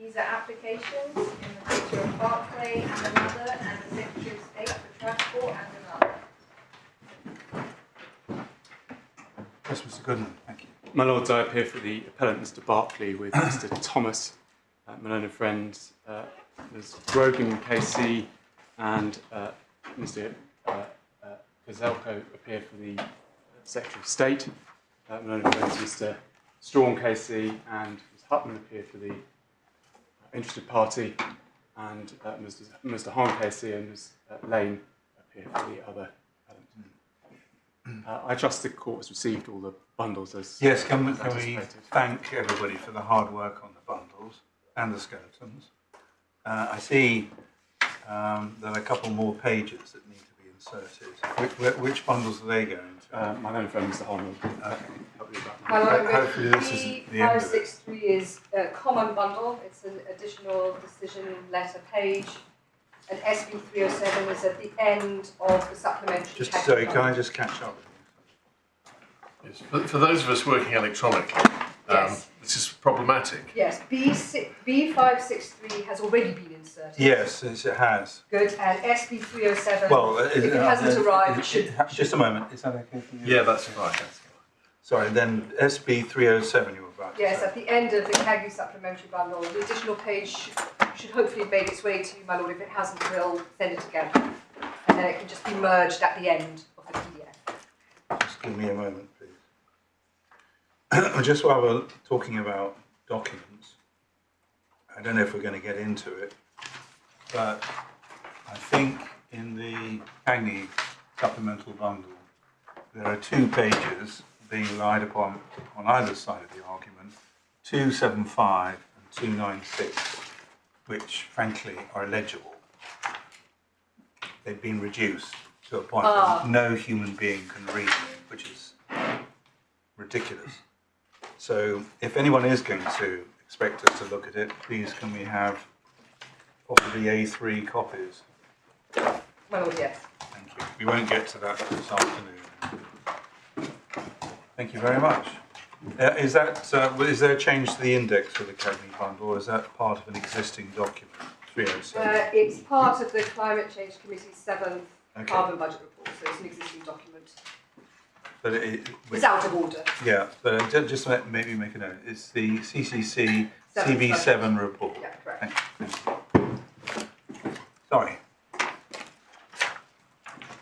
These are applications in the picture of Barclay and another, and the Secretary of State for Transport and another. Yes, Mr. Goodman, thank you. My Lords, I appear for the appellant, Mr. Barclay, with Mr. Thomas, my learned friends, Ms. Grogan, KC, and Mr. Kozelko appear for the Secretary of State. My learned friends, Mr. Strawn, KC, and Ms. Hutman appear for the interested party, and Mr. Hong, KC, and Ms. Lane appear for the other appellant. I trust the court has received all the bundles as Yes, can we anticipated. thank everybody for the hard work on the bundles and the skeletons. I see there are a couple more pages that need to be inserted. Which bundles are they going to? My learned friend, Mr. Hong, will Okay. help you with that. My Lord, Hopefully this isn't the end of it. B563 is a common bundle. It's an additional decision letter page. And SB307 is at the end of the supplementary. Just package sorry, can I bundle. just catch up? Yes. For those of us working electronically, Yes. this is problematic. Yes, B563 has already been inserted. Yes, it has. Good, and SB307, Well, if it hasn't arrived, it should. Just a moment. Is that okay for you? Yeah, that's fine. Sorry. Then SB 307 you were about. to Yes, say. at the end of the CAGU supplementary bundle, the additional page should hopefully have made its way to you, my Lord. If it hasn't, we'll send it together. And then it can just be merged at the end of the PDF. Just give me a moment, please. Just while we're talking about documents, I don't know if we're going to get into it, but I think in the Agni supplemental bundle, there are 2 pages being relied upon on either side of the argument, 275 and 296, which frankly are illegible. They've been reduced to a point that no human being can read them, which is ridiculous. So if anyone is going to expect us to look at it, please can we have possibly A3 copies? My Lord, yes. Thank you. We won't get to that this afternoon. Thank you very much. Is there a change to the index for the Cagney bundle, or is that part of an existing document, 307? It's part of the Climate Change Committee's 7th Okay. carbon budget report, so it's an existing document. But It's out of order. yeah, but just maybe make a note. It's the CCC Seventh CV7 report. Yeah, correct. Thank you. Sorry.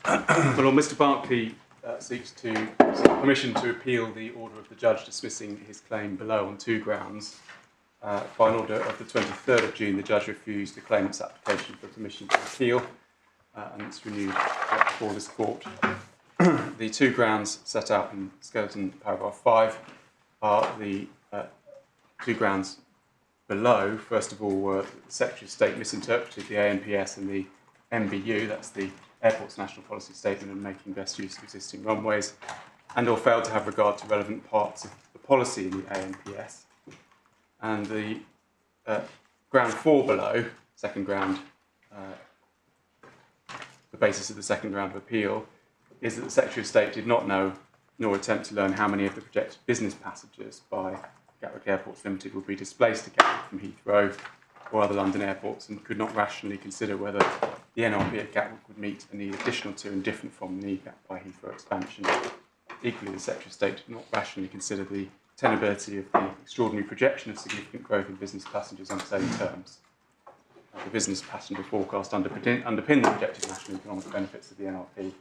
Well, Mr. Barclay seeks permission to appeal the order of the judge dismissing his claim below on 2 grounds. By an order of the 23rd of June, the judge refused the claimant's application for permission to appeal, and it's renewed before this court. The 2 grounds set out in skeleton paragraph 5 are the 2 grounds below. First of all, the Secretary of State misinterpreted the ANPS and the MBU, that's the Airport's National Policy Statement on making best use of existing runways, and or failed to have regard to relevant parts of the policy in the ANPS. And the ground 4 below, second ground, the basis of the second ground of appeal, is that the Secretary of State did not know nor attempt to learn how many of the projected business passengers by Gatwick Airports Limited would be displaced to Gatwick from Heathrow or other London airports, and could not rationally consider whether the NRP at Gatwick would meet a need additional to and different from the need by Heathrow expansion. Equally, the Secretary of State did not rationally consider the tenability of the extraordinary projection of significant growth in business passengers on its own terms. The business passenger forecast underpin the projected national economic benefits of the NRP,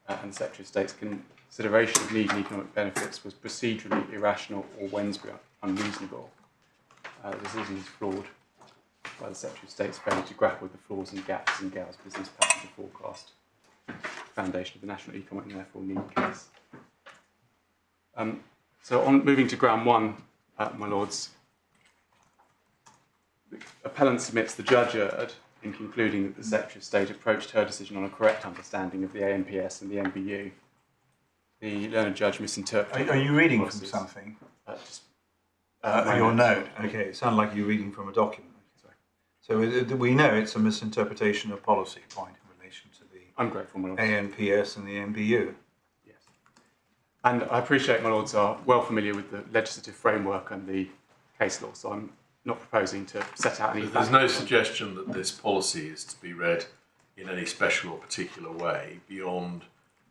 and the Secretary of State's consideration of need and economic benefits was procedurally irrational or Wednesbury unreasonable. The decision is flawed by the Secretary of State's failure to grapple with the flaws and gaps in GAL's business passenger forecast, foundation of the national economic and therefore need case. So on moving to ground 1, my Lords, the appellant submits the judge erred in concluding that the Secretary of State approached her decision on a correct understanding of the ANPS and the MBU. The learned judge misinterpreted. Are you reading from policies. something? My Your notes. note. Okay, it sounded like you're reading from a document. Sorry. So we know it's a misinterpretation of policy point in relation to the I'm grateful, my Lords. ANPS and the MBU. Yes. And I appreciate my Lords are well familiar with the legislative framework and the case law, so I'm not proposing to set out any. So there's no suggestion that this policy is to be read in any special or particular way beyond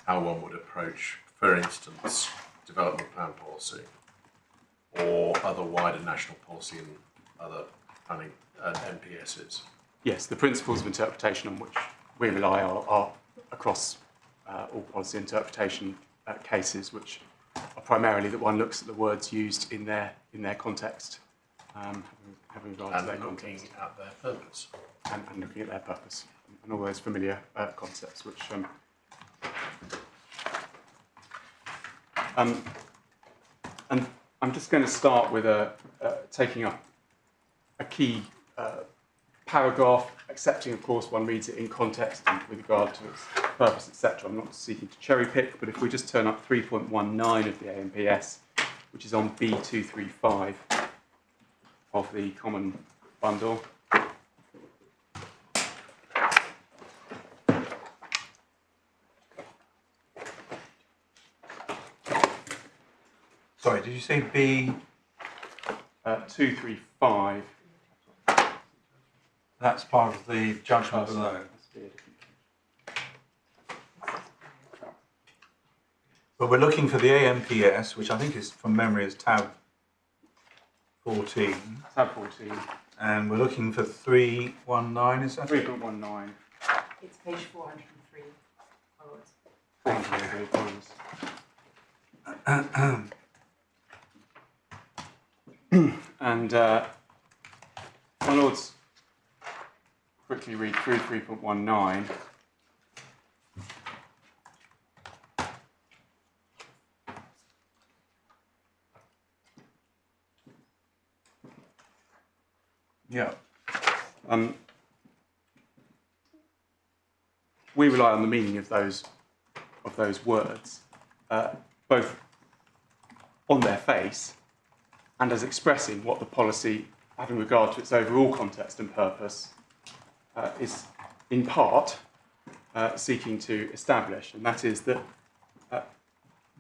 how one would approach, for instance, development plan policy or other wider national policy and other planning NPSs. Yes, the principles of interpretation on which we rely are across all policy interpretation cases, which are primarily that one looks at the words used in their context, having regard to their context, looking at their purpose, and looking at their purpose, and all those familiar concepts, which. And I'm just going to start with taking up a key paragraph, accepting, of course, one reads it in context and with regard to its purpose, etc. I'm not seeking to cherry pick, but if we just turn up 3.19 of the AMPS, which is on B235 of the Common Bundle. Sorry, did you say B? 235. That's part of the judgment below. But we're looking for the AMPS, which I think is, from memory, is tab 14. Tab 14. And we're looking for 319, is that? 3.19. It's page 403. And my lords, quickly read through 3.19. Yeah. We rely on the meaning of those words, both on their face and as expressing what the policy, having regard to its overall context and purpose, is in part seeking to establish, and that is that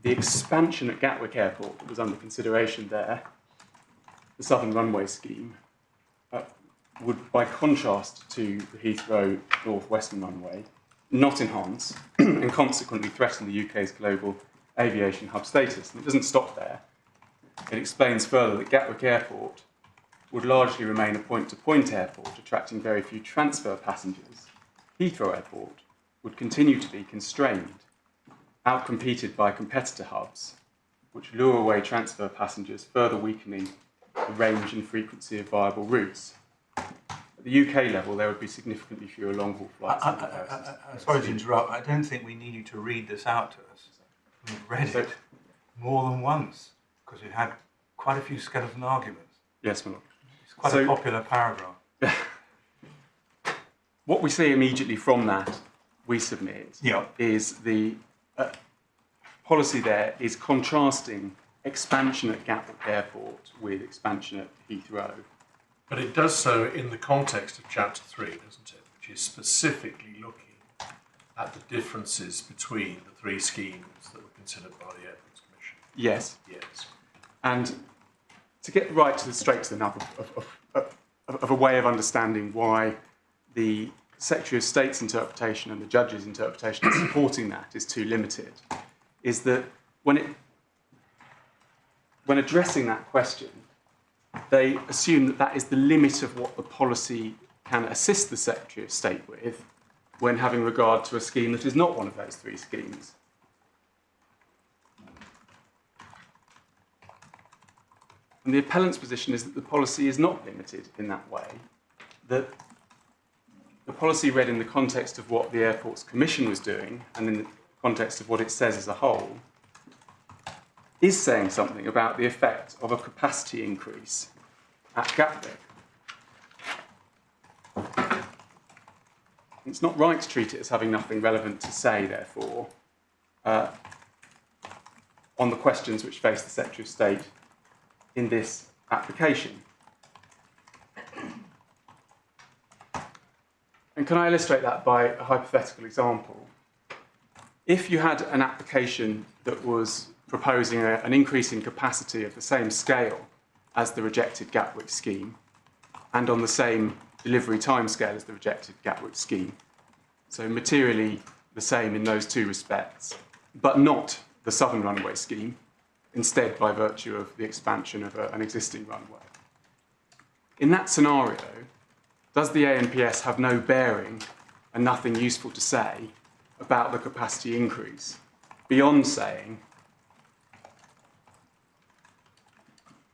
the expansion at Gatwick Airport that was under consideration there, the Southern Runway scheme, would, by contrast to the Heathrow North-Western Runway, not enhance and consequently threaten the UK's global aviation hub status. And it doesn't stop there. It explains further that Gatwick Airport would largely remain a point-to-point airport, attracting very few transfer passengers. Heathrow Airport would continue to be constrained, outcompeted by competitor hubs, which lure away transfer passengers, further weakening the range and frequency of viable routes. At the UK level, there would be significantly fewer long-haul flights. Sorry to interrupt. I don't think we need you to read this out to us. We've read it more than once because we've had quite a few skeleton arguments. Yes, my lord. It's quite a popular paragraph. What we see immediately from that, we submit, is the policy there is contrasting expansion at Gatwick Airport with expansion at Heathrow. But it does so in the context of Chapter 3, doesn't it? Which is specifically looking at the differences between the three schemes that were considered by the Airports Commission. Yes. Yes. And to get right to the straight to the nub of a way of understanding why the Secretary of State's interpretation and the judge's interpretation of supporting that is too limited, is that when addressing that question, they assume that that is the limit of what the policy can assist the Secretary of State with when having regard to a scheme that is not one of those three schemes. And the appellant's position is that the policy is not limited in that way, that the policy read in the context of what the Airports Commission was doing and in the context of what it says as a whole is saying something about the effect of a capacity increase at Gatwick. It's not right to treat it as having nothing relevant to say, therefore, on the questions which face the Secretary of State in this application. And can I illustrate that by a hypothetical example? If you had an application that was proposing an increase in capacity of the same scale as the rejected Gatwick scheme, and on the same delivery timescale as the rejected Gatwick scheme. So materially the same in those two respects, but not the southern runway scheme, instead by virtue of the expansion of an existing runway. In that scenario, does the ANPS have no bearing and nothing useful to say about the capacity increase, beyond saying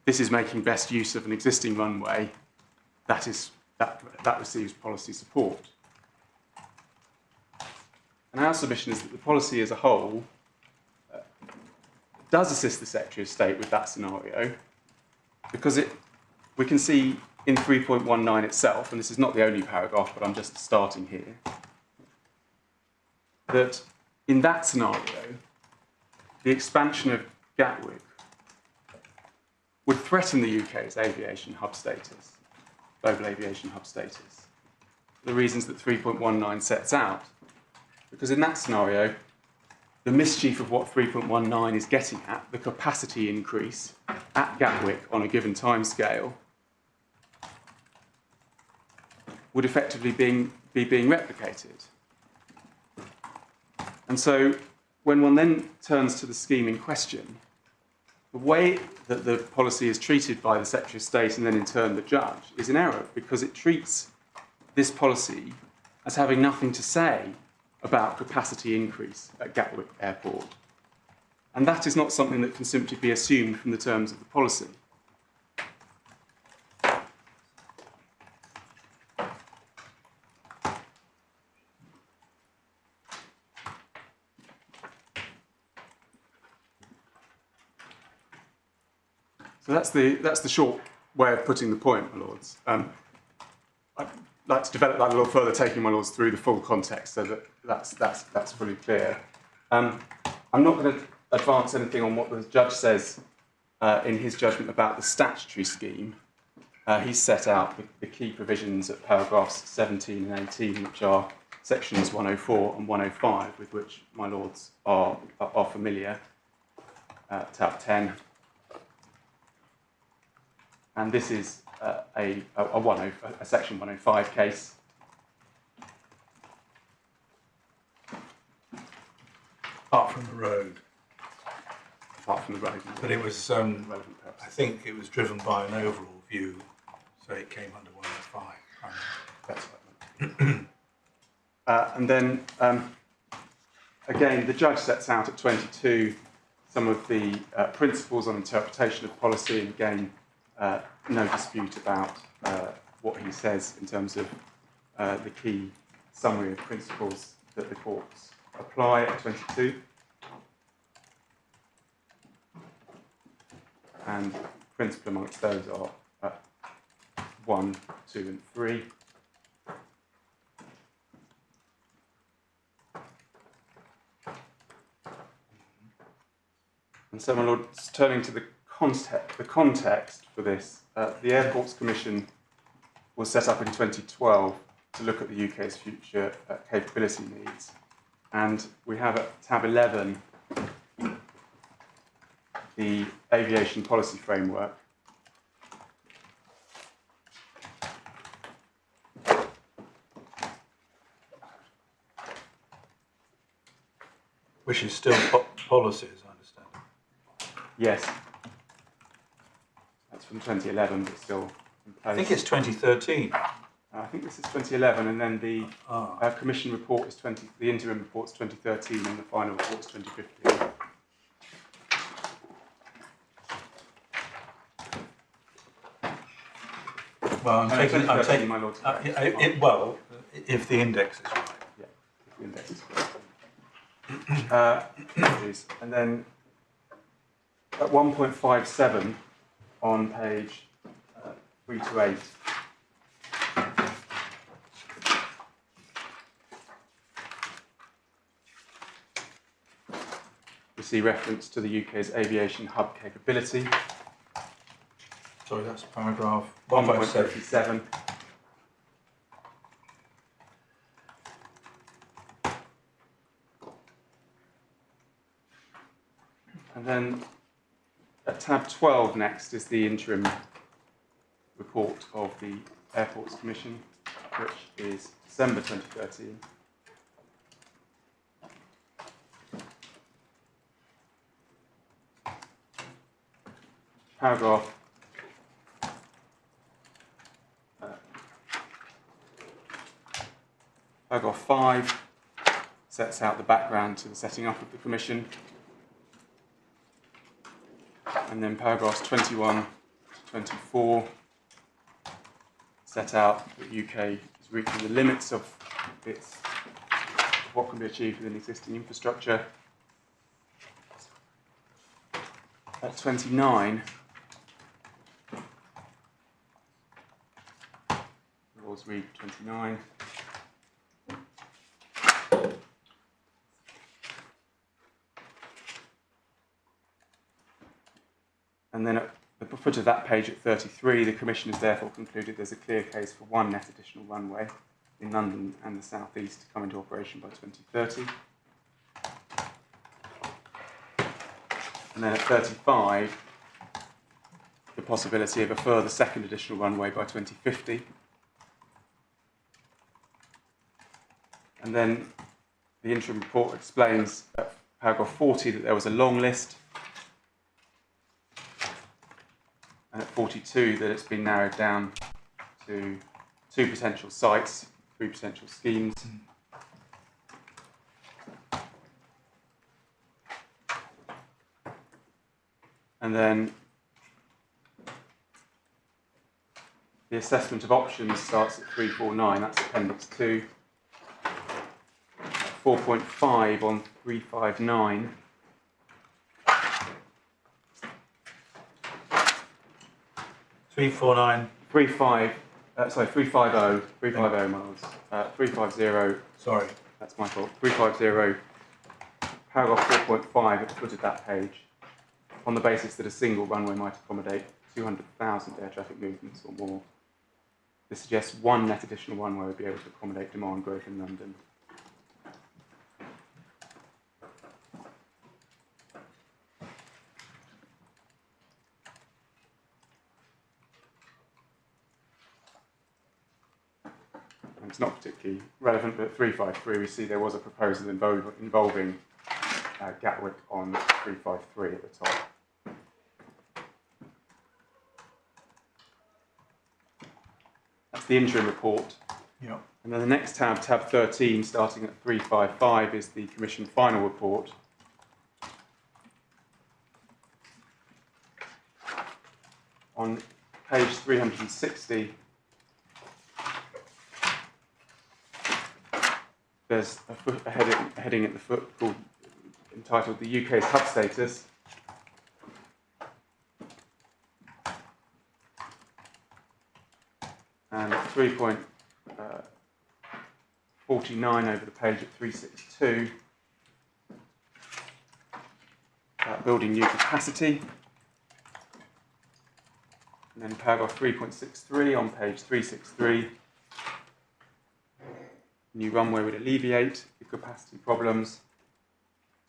this is making best use of an existing runway that receives policy support? And our submission is that the policy as a whole does assist the Secretary of State with that scenario, because we can see in 3.19 itself, and this is not the only paragraph, but I'm just starting here, that in that scenario, the expansion of Gatwick would threaten the UK's aviation hub status, global aviation hub status, for the reasons that 3.19 sets out. Because in that scenario, the mischief of what 3.19 is getting at, the capacity increase at Gatwick on a given timescale, would effectively be being replicated. And so when one then turns to the scheme in question, the way that the policy is treated by the Secretary of State and then in turn the judge is in error, because it treats this policy as having nothing to say about capacity increase at Gatwick Airport. And that is not something that can simply be assumed from the terms of the policy. So that's the short way of putting the point, my lords. I'd like to develop that a little further, taking my lords through the full context so that that's fully clear. I'm not going to advance anything on what the judge says in his judgment about the statutory scheme. He's set out the key provisions at paragraphs 17 and 18, which are sections 104 and 105, with which my lords are familiar. Tab 10. And this is a section 105 case. Apart from the road. Apart from the road. But it was, I think it was driven by an overall view, so it came under 105. That's right. And then, again, the judge sets out at 22 some of the principles on interpretation of policy, and again, no dispute about what he says in terms of the key summary of principles that the courts apply at 22. And principle amongst those are 1, 2, and 3. And so, my lord, turning to the context for this, the Airports Commission was set up in 2012 to look at the UK's future capability needs. And we have at tab 11 the aviation policy framework. Which is still policy, as I understand it. Yes. That's from 2011, but still in place. I think it's 2013. I think this is 2011, and then the Commission report is the interim report is 2013, and the final report is 2015. Well, I'm taking my lord. If the index is right. Yeah, if the index is correct. And then at 1.57 on page 3 to 8. We see reference to the UK's aviation hub capability. Sorry, that's paragraph 1.57. And then at tab 12 next is the interim report of the Airports Commission, which is December 2013. Paragraph Paragraph 5 sets out the background to the setting up of the Commission. And then paragraphs 21 to 24 set out that the UK is reaching the limits of what can be achieved within existing infrastructure. At 29, Lords read 29. And then at the foot of that page at 33, the Commission has therefore concluded there's a clear case for one net additional runway in London and the South East to come into operation by 2030. And then at 35, the possibility of a further second additional runway by 2050. And then the interim report explains at paragraph 40 that there was a long list, and at 42 that it's been narrowed down to 2 potential sites, 3 potential schemes. And then the assessment of options starts at 349, that's Appendix 2. 4.5 on 359. Three, four, nine. 350 miles. 350. Sorry. That's my fault. 350. Paragraph 4.5 at the foot of that page. On the basis that a single runway might accommodate 200,000 air traffic movements or more. This suggests one net additional runway would be able to accommodate demand growth in London. It's not particularly relevant, but 353, we see there was a proposal involving Gatwick on 353 at the top. That's the interim report. Yeah. And then the next tab, tab 13, starting at 355, is the Commission final report. On page 360, there's a heading at the foot entitled "The UK's Hub Status." And 3.49 over the page at 362, building new capacity. And then paragraph 3.63 on page 363. New runway would alleviate the capacity problems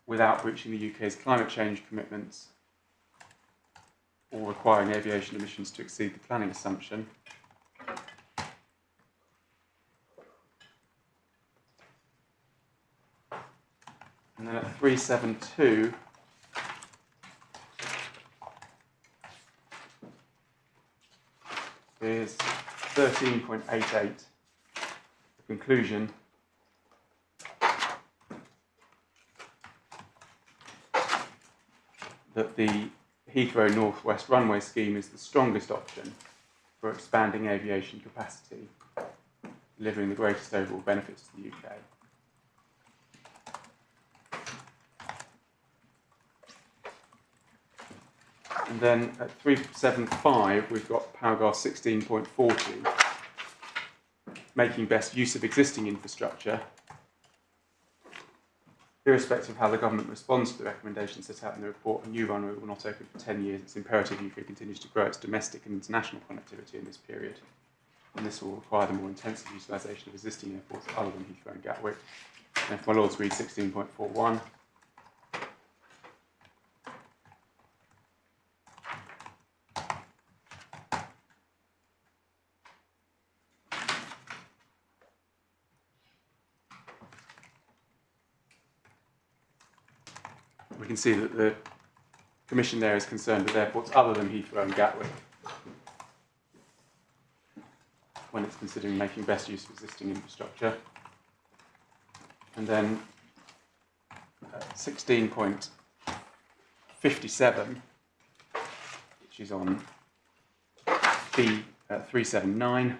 without breaching the UK's climate change commitments or requiring aviation emissions to exceed the planning assumption. And then at 372, is 13.88. Conclusion that the Heathrow Northwest Runway scheme is the strongest option for expanding aviation capacity, delivering the greatest overall benefits to the UK. And then at 375, we've got paragraph 16.40. Making best use of existing infrastructure, irrespective of how the government responds to the recommendations set out in the report. A new runway will not open for 10 years. It's imperative the UK continues to grow its domestic and international connectivity in this period, and this will require the more intensive utilisation of existing airports other than Heathrow and Gatwick. And if my Lords read 16.41. we can see that the Commission there is concerned with airports other than Heathrow and Gatwick when it's considering making best use of existing infrastructure. And then 16.57, which is on B 379.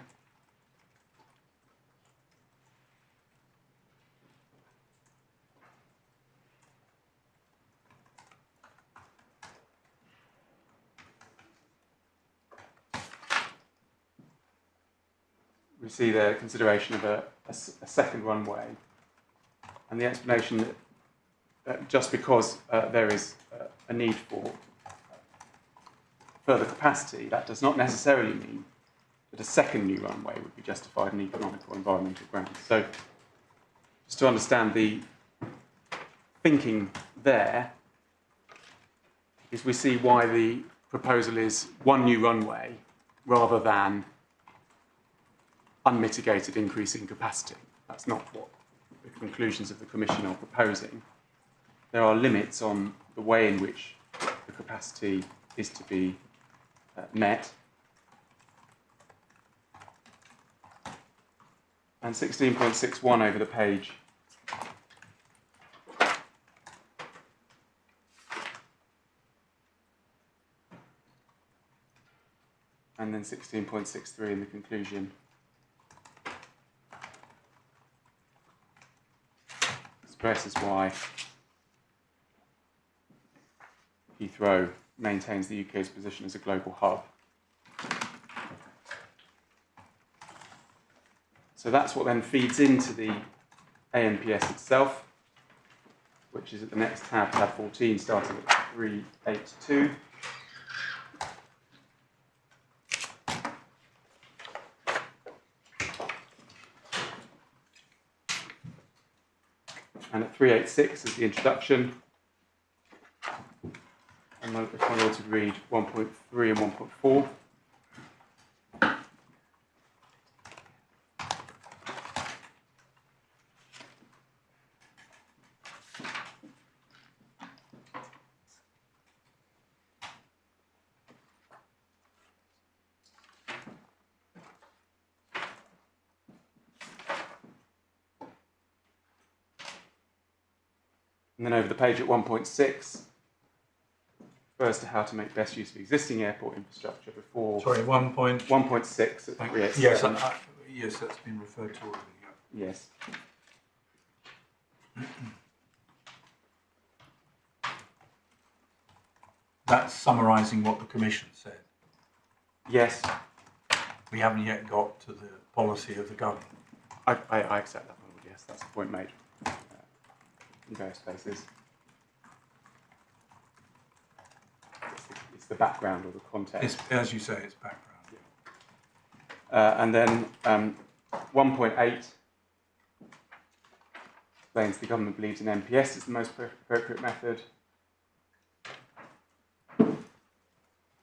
We see the consideration of a second runway, and the explanation that just because there is a need for further capacity, that does not necessarily mean that a second new runway would be justified on economic or environmental grounds. So, just to understand the thinking there, is we see why the proposal is one new runway rather than unmitigated increase in capacity. That's not what the conclusions of the Commission are proposing. There are limits on the way in which the capacity is to be met. And 16.61 over the page and then 16.63 in the conclusion expresses why Heathrow maintains the UK's position as a global hub. So that's what then feeds into the ANPS itself, which is at the next tab, tab 14, starting at 382. And at 386 is the introduction. And if I were to read 1.3 and 1.4. And then over the page at 1.6, refers to how to make best use of existing airport infrastructure before... Sorry, 1.6 at 387. Yes, yes, that's been referred to already. Yeah. Yes. That's summarising what the Commission said. Yes. We haven't yet got to the policy of the government. I accept that one, yes, that's the point made in various places. It's the background or the context. As you say, it's background. Yeah. And then 1.8 explains the government believes in NPS is the most appropriate method.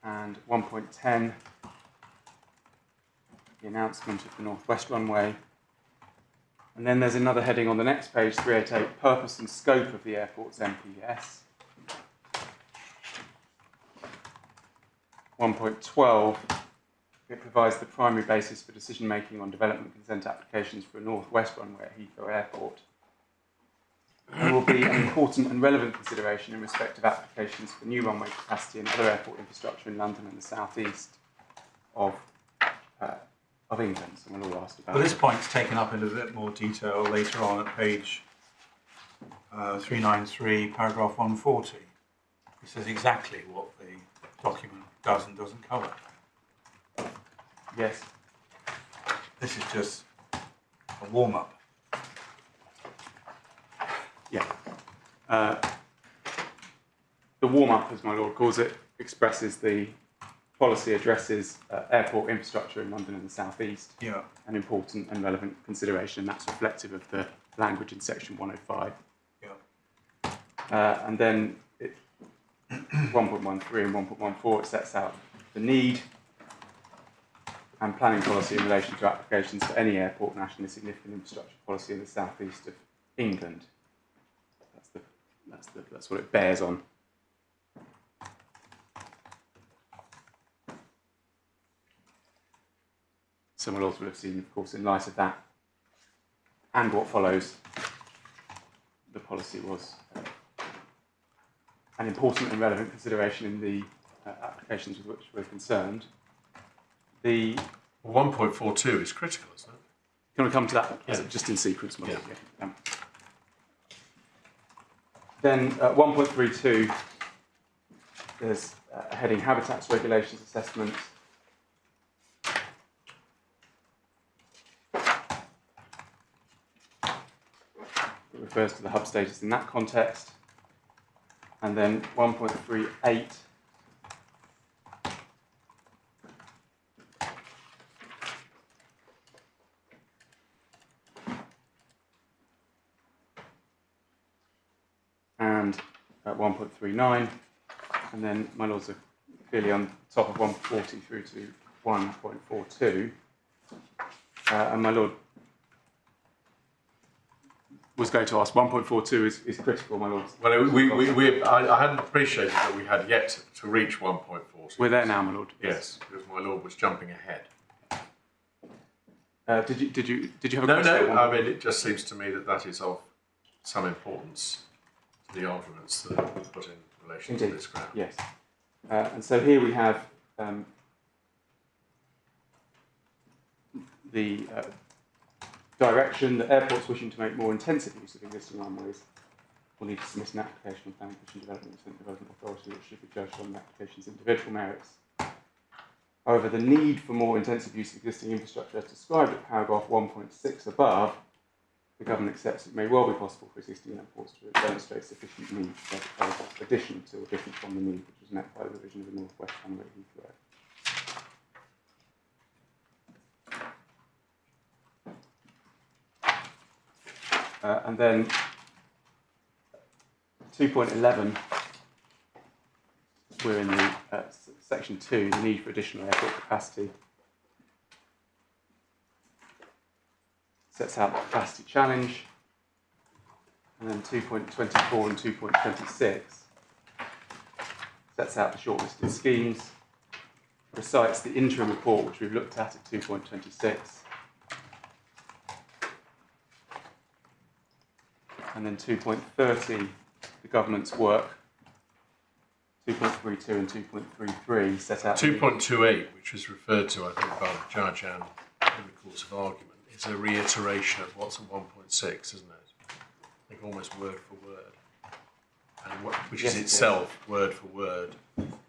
And 1.10, the announcement of the Northwest Runway. And then there's another heading on the next page, 388, purpose and scope of the airport's NPS. 1.12, it provides the primary basis for decision making on development consent applications for a Northwest Runway at Heathrow Airport. There will be an important and relevant consideration in respect of applications for new runway capacity and other airport infrastructure in London and the southeast of England. So we'll all ask about. Well, this point's taken up in a bit more detail later on at page 393, paragraph 140. It says exactly what the document does and doesn't cover. Yes. This is just a warm-up. Yeah. The warm-up, as my Lord calls it, expresses the policy addresses airport infrastructure in London and the South East. Yeah. An important and relevant consideration, and that's reflective of the language in section 105. Yeah. And then 1.13 and 1.14, it sets out the need and planning policy in relation to applications for any airport nationally significant infrastructure policy in the South East of England. That's the that's what it bears on. So my lords will have seen, of course, in light of that and what follows, the policy was an important and relevant consideration in the applications with which we're concerned. The 1.42 is critical, isn't it? Can we come to that? Yeah. Just in sequence, my lord? Yeah. Yeah. Then 1.32, there's a heading Habitats Regulations Assessment. It refers to the hub status in that context. And then 1.38, and 1.39, and then my lords are clearly on top of 140 through to 1.42, and my lord was going to ask, 1.42 is critical, my lord. Well, I hadn't appreciated that we had yet to reach 1.40. We're there now, my lord. Yes, because my lord was jumping ahead. Did you have a No, question? I mean, it just seems to me that is of some importance to the arguments that were put in relation Indeed. to this ground. Yes. And so here we have the direction that airports wishing to make more intensive use of existing runways will need to submit an application of planning commission development to the development authority, which should be judged on the application's individual merits. However, the need for more intensive use of existing infrastructure as described at paragraph 1.6 above, the government accepts it may well be possible for existing airports to demonstrate sufficient need for addition to or different from the need which was met by the revision of the North West Runway Heathrow. And then 2.11, we're in the section 2, the need for additional airport capacity. Sets out the capacity challenge. And then 2.24 and 2.26 sets out the shortlisted schemes, recites the interim report which we've looked at 2.26. And then 2.30, the government's work. 2.32 and 2.33 set out... 2.28, which was referred to, I think, by the judge and in the course of argument, is a reiteration of what's at 1.6, isn't it? I think almost word for word. And which is itself word for word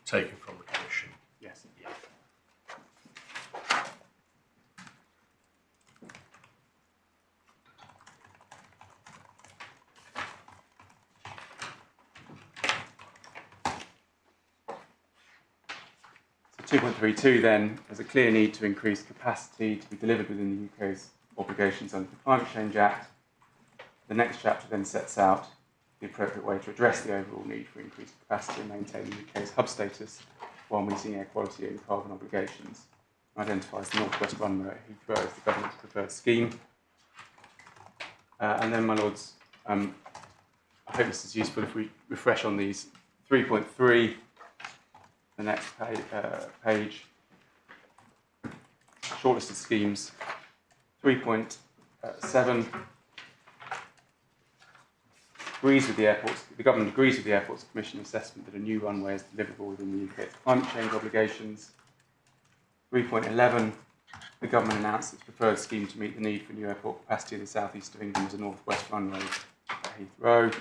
taken from the Commission. Yes. Yeah. 2.32 then, there's a clear need to increase capacity to be delivered within the UK's obligations under the Climate Change Act. The next chapter then sets out the appropriate way to address the overall need for increased capacity and maintain the UK's hub status while meeting air quality and carbon obligations. Identifies the North West Runway at Heathrow as the government's preferred scheme. And then, my lords, I hope this is useful if we refresh on these. 3.3, the next page, shortlisted schemes. 3.7 agrees with the airports. The government agrees with the Airports Commission assessment that a new runway is deliverable within the UK's climate change obligations. 3.11, the government announced its preferred scheme to meet the need for new airport capacity in the southeast of England as a North West Runway at Heathrow.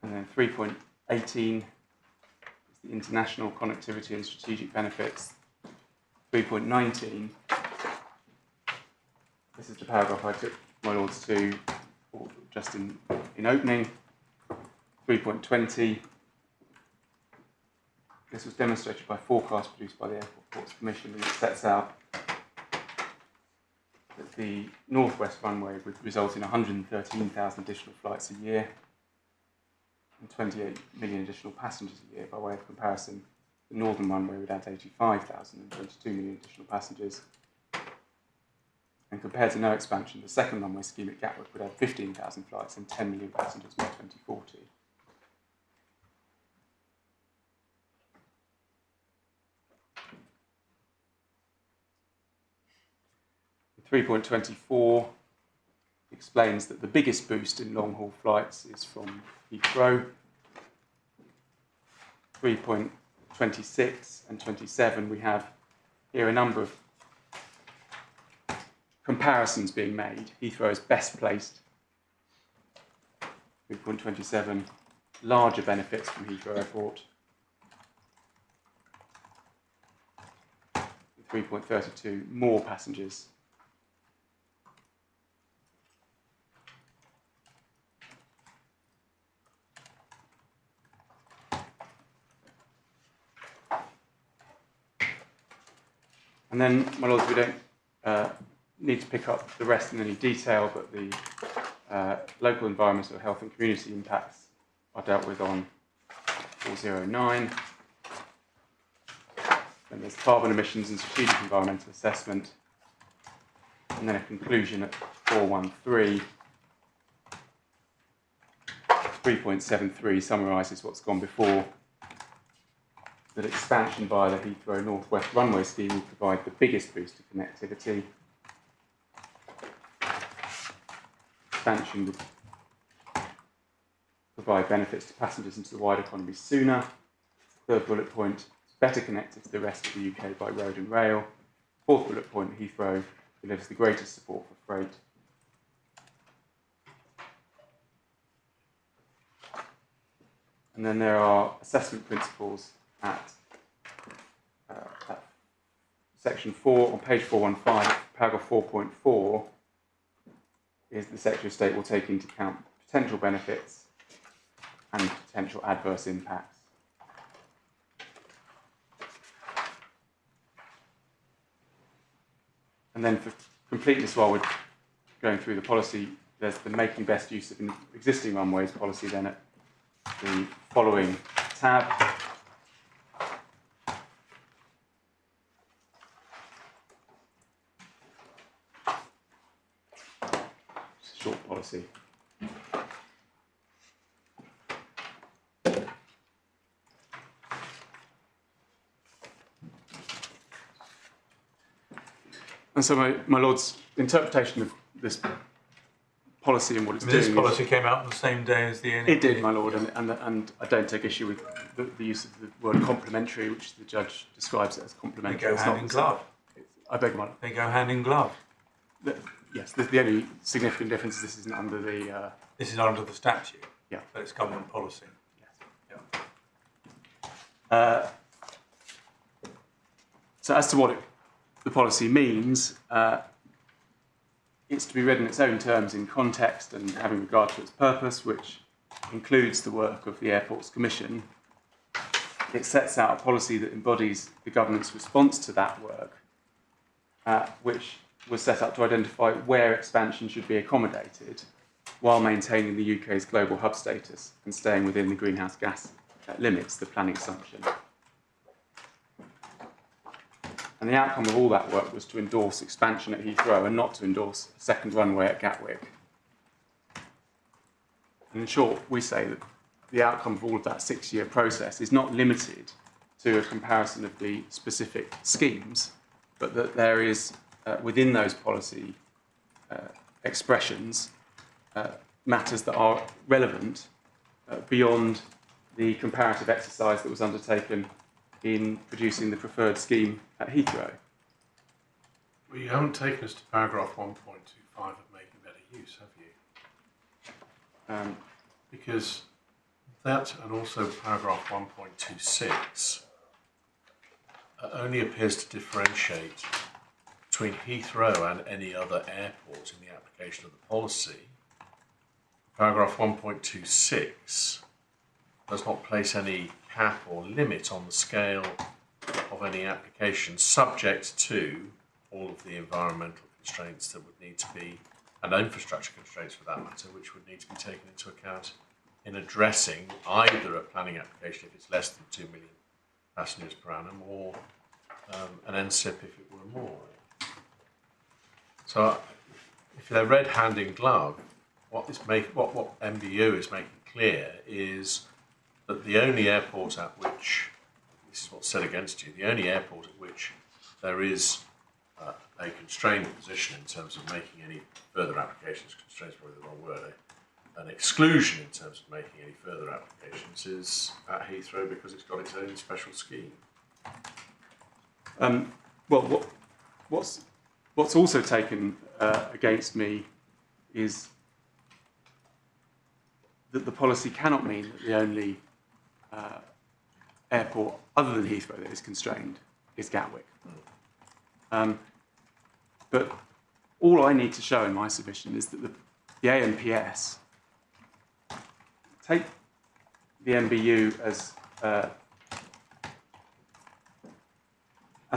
And then 3.18 is the international connectivity and strategic benefits. 3.19, this is the paragraph I took my lords to just in opening. 3.20, this was demonstrated by forecasts produced by the Airports Commission, and it sets out that the North West Runway would result in 113,000 additional flights a year and 28 million additional passengers a year. By way of comparison, the Northern Runway would add 85,000 and 22 million additional passengers. And compared to no expansion, the second runway scheme at Gatwick would have 15,000 flights and 10 million passengers by 2040. The 3.24 explains that the biggest boost in long-haul flights is from Heathrow. 3.26 and 27, we have here a number of comparisons being made. Heathrow is best placed. 3.27, larger benefits from Heathrow Airport. 3.32, more passengers. And then, my lords, we don't need to pick up the rest in any detail, but the local environmental health and community impacts are dealt with on 409. Then there's carbon emissions and strategic environmental assessment. And then a conclusion at 413. 3.73 summarises what's gone before, that expansion via the Heathrow Northwest Runway scheme will provide the biggest boost to connectivity. Expansion would provide benefits to passengers into the wider economy sooner. Third bullet point, better connected to the rest of the UK by road and rail. Fourth bullet point, Heathrow delivers the greatest support for freight. And then there are assessment principles at section 4, on page 415, paragraph 4.4, is the Secretary of State will take into account potential benefits and potential adverse impacts. And then for completeness, while we're going through the policy, there's the making best use of existing runways policy then at the following tab. Short policy. And so, my Lord's interpretation of this policy and what it's doing. This policy came out on the same day as the NEP. It did, my Lord, and I don't take issue with the use of the word complementary, which the judge describes it as complementary. They go hand in glove. I beg your pardon. They go hand in glove. Yes, the only significant difference is this isn't under the... This is under the statute. Yeah. But it's government policy. Yes. Yeah. So as to what the policy means, it's to be read in its own terms in context and having regard to its purpose, which includes the work of the Airports Commission. It sets out a policy that embodies the government's response to that work, which was set up to identify where expansion should be accommodated while maintaining the UK's global hub status and staying within the greenhouse gas limits, the planning assumption. And the outcome of all that work was to endorse expansion at Heathrow and not to endorse a second runway at Gatwick. And in short, we say that the outcome of all of that 6-year process is not limited to a comparison of the specific schemes, but that there is, within those policy expressions, matters that are relevant beyond the comparative exercise that was undertaken in producing the preferred scheme at Heathrow. Well, you haven't taken us to paragraph 1.25 of making better use, have you? Because that and also paragraph 1.26 only appears to differentiate between Heathrow and any other airport in the application of the policy. Paragraph 1.26 does not place any cap or limit on the scale of any application, subject to all of the environmental constraints that would need to be, and infrastructure constraints for that matter, which would need to be taken into account in addressing either a planning application if it's less than 2 million passengers per annum, or an NSIP if it were more. So if they're read hand in glove, what MBU is making clear is that the only airport at which, this is what's said against you, the only airport at which there is a constrained position in terms of making any further applications, constraint is probably the wrong word, an exclusion in terms of making any further applications is at Heathrow because it's got its own special scheme. Well, what's also taken against me is that the policy cannot mean that the only airport other than Heathrow that is constrained is Gatwick. But all I need to show in my submission is that the ANPS take the MBU as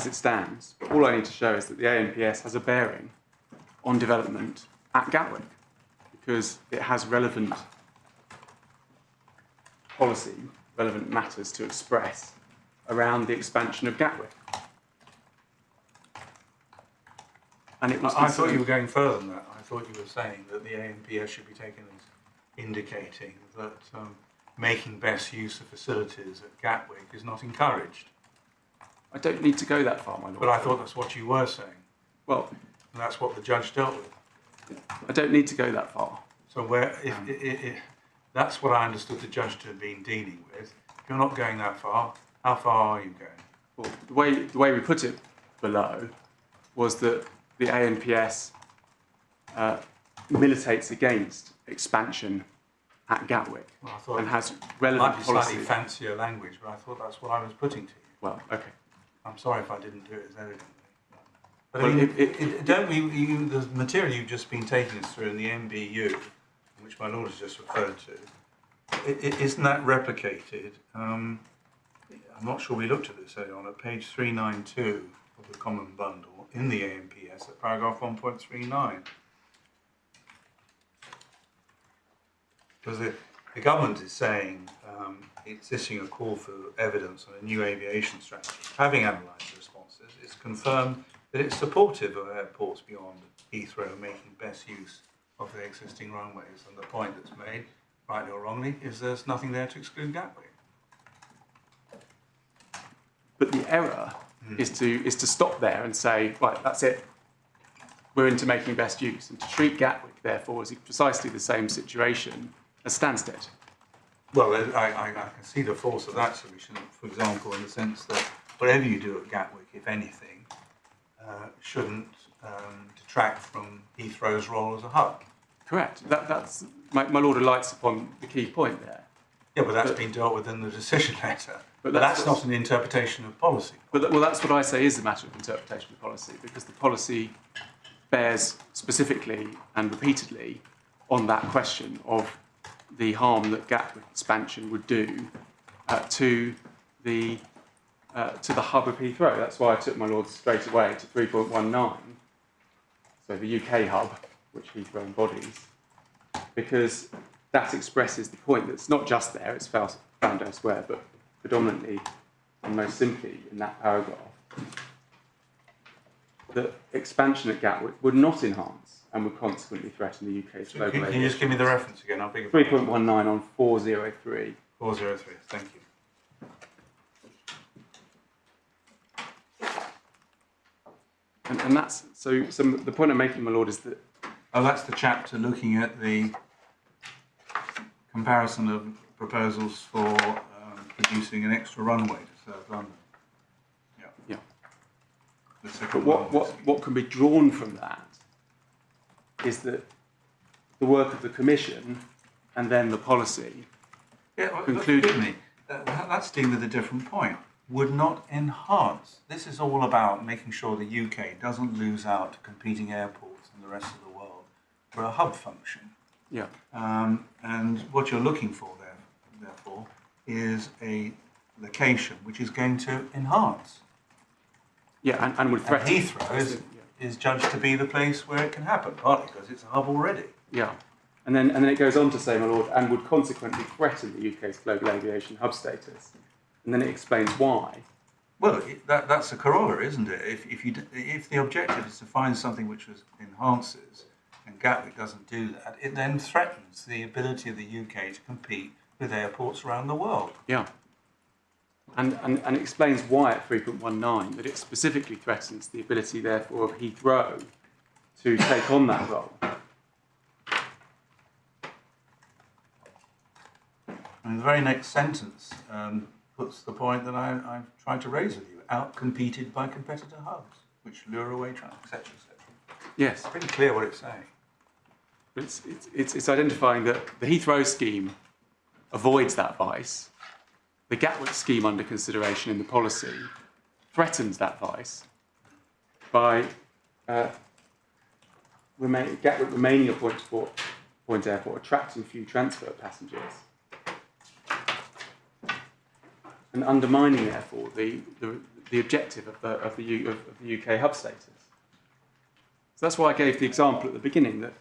it stands. But all I need to show is that the ANPS has a bearing on development at Gatwick because it has relevant policy, relevant matters to express around the expansion of Gatwick. And it was I thought you were going further than that. I thought you were saying that the ANPS should be taken as indicating that making best use of facilities at Gatwick is not encouraged. I don't need to go that far, my lord. But I thought that's what you were saying. Well, And that's what the judge dealt with. I don't need to go that far. So if that's what I understood the judge to have been dealing with. If you're not going that far, how far are you going? Well, the way we put it below was that the ANPS militates against expansion at Gatwick Well, I thought and has it relevant might be policy. slightly fancier language, but I thought that's what I was putting to you. Well, okay. I'm sorry if I didn't do it as elegantly. But Well, I mean, don't we? The material you've just been taking us through in the MBU, which my lord has just referred to, isn't that replicated? I'm not sure we looked at this earlier on at page 392 of the Common Bundle in the ANPS at paragraph 1.39. Because the government is saying it's issuing a call for evidence on a new aviation strategy. Having analysed the responses, it's confirmed that it's supportive of airports beyond Heathrow making best use of the existing runways. And the point that's made, rightly or wrongly, is there's nothing there to exclude Gatwick. But the error is to stop there and say, right, that's it. We're into making best use. And to treat Gatwick, therefore, as precisely the same situation as Stansted. Well, I can see the force of that solution, for example, in the sense that whatever you do at Gatwick, if anything, shouldn't detract from Heathrow's role as a hub. Correct. That's my lord alights upon the key point there. Yeah, but that's been dealt with in the decision letter. But But that's not an interpretation of policy. But well, that's what I say is a matter of interpretation of policy, because the policy bears specifically and repeatedly on that question of the harm that Gatwick expansion would do to the hub of Heathrow. That's why I took my lord straight away to 3.19, so the UK hub, which Heathrow embodies, because that expresses the point that's not just there, it's found elsewhere, but predominantly and most simply in that paragraph, that expansion at Gatwick would not enhance and would consequently threaten the UK's global Can you just give me the reference again? I'll beg your 3.19 on 403. 403, thank you. And that's, so the point I'm making, my lord, is that... Oh, that's the chapter looking at the comparison of proposals for producing an extra runway to serve London. Yeah. The second But one. what can be drawn from that is that the work of the Commission and then the policy concluded... Excuse me, that's dealing with a different point. Would not enhance. This is all about making sure the UK doesn't lose out to competing airports and the rest of the world for a hub function. Yeah. And what you're looking for there, therefore, is a location which is going to enhance. Yeah, and would And threaten... Heathrow is judged to be the place where it can happen, partly because it's a hub already. Yeah. And then it goes on to say, my lord, and would consequently threaten the UK's global aviation hub status. And then it explains why. Well, that's a corollary, isn't it? If the objective is to find something which enhances, and Gatwick doesn't do that, it then threatens the ability of the UK to compete with airports around the world. Yeah. And it explains why at 3.19 that it specifically threatens the ability, therefore, of Heathrow to take on that role. And the very next sentence puts the point that I've tried to raise with you: out-competed by competitor hubs, which lure away traffic, etc., etc. Yes. It's pretty clear what it's saying. But it's identifying that the Heathrow scheme avoids that vice. The Gatwick scheme under consideration in the policy threatens that vice by Gatwick remaining a point-to-point airport, attracting few transfer passengers, and undermining, therefore, the objective of the UK hub status. So that's why I gave the example at the beginning that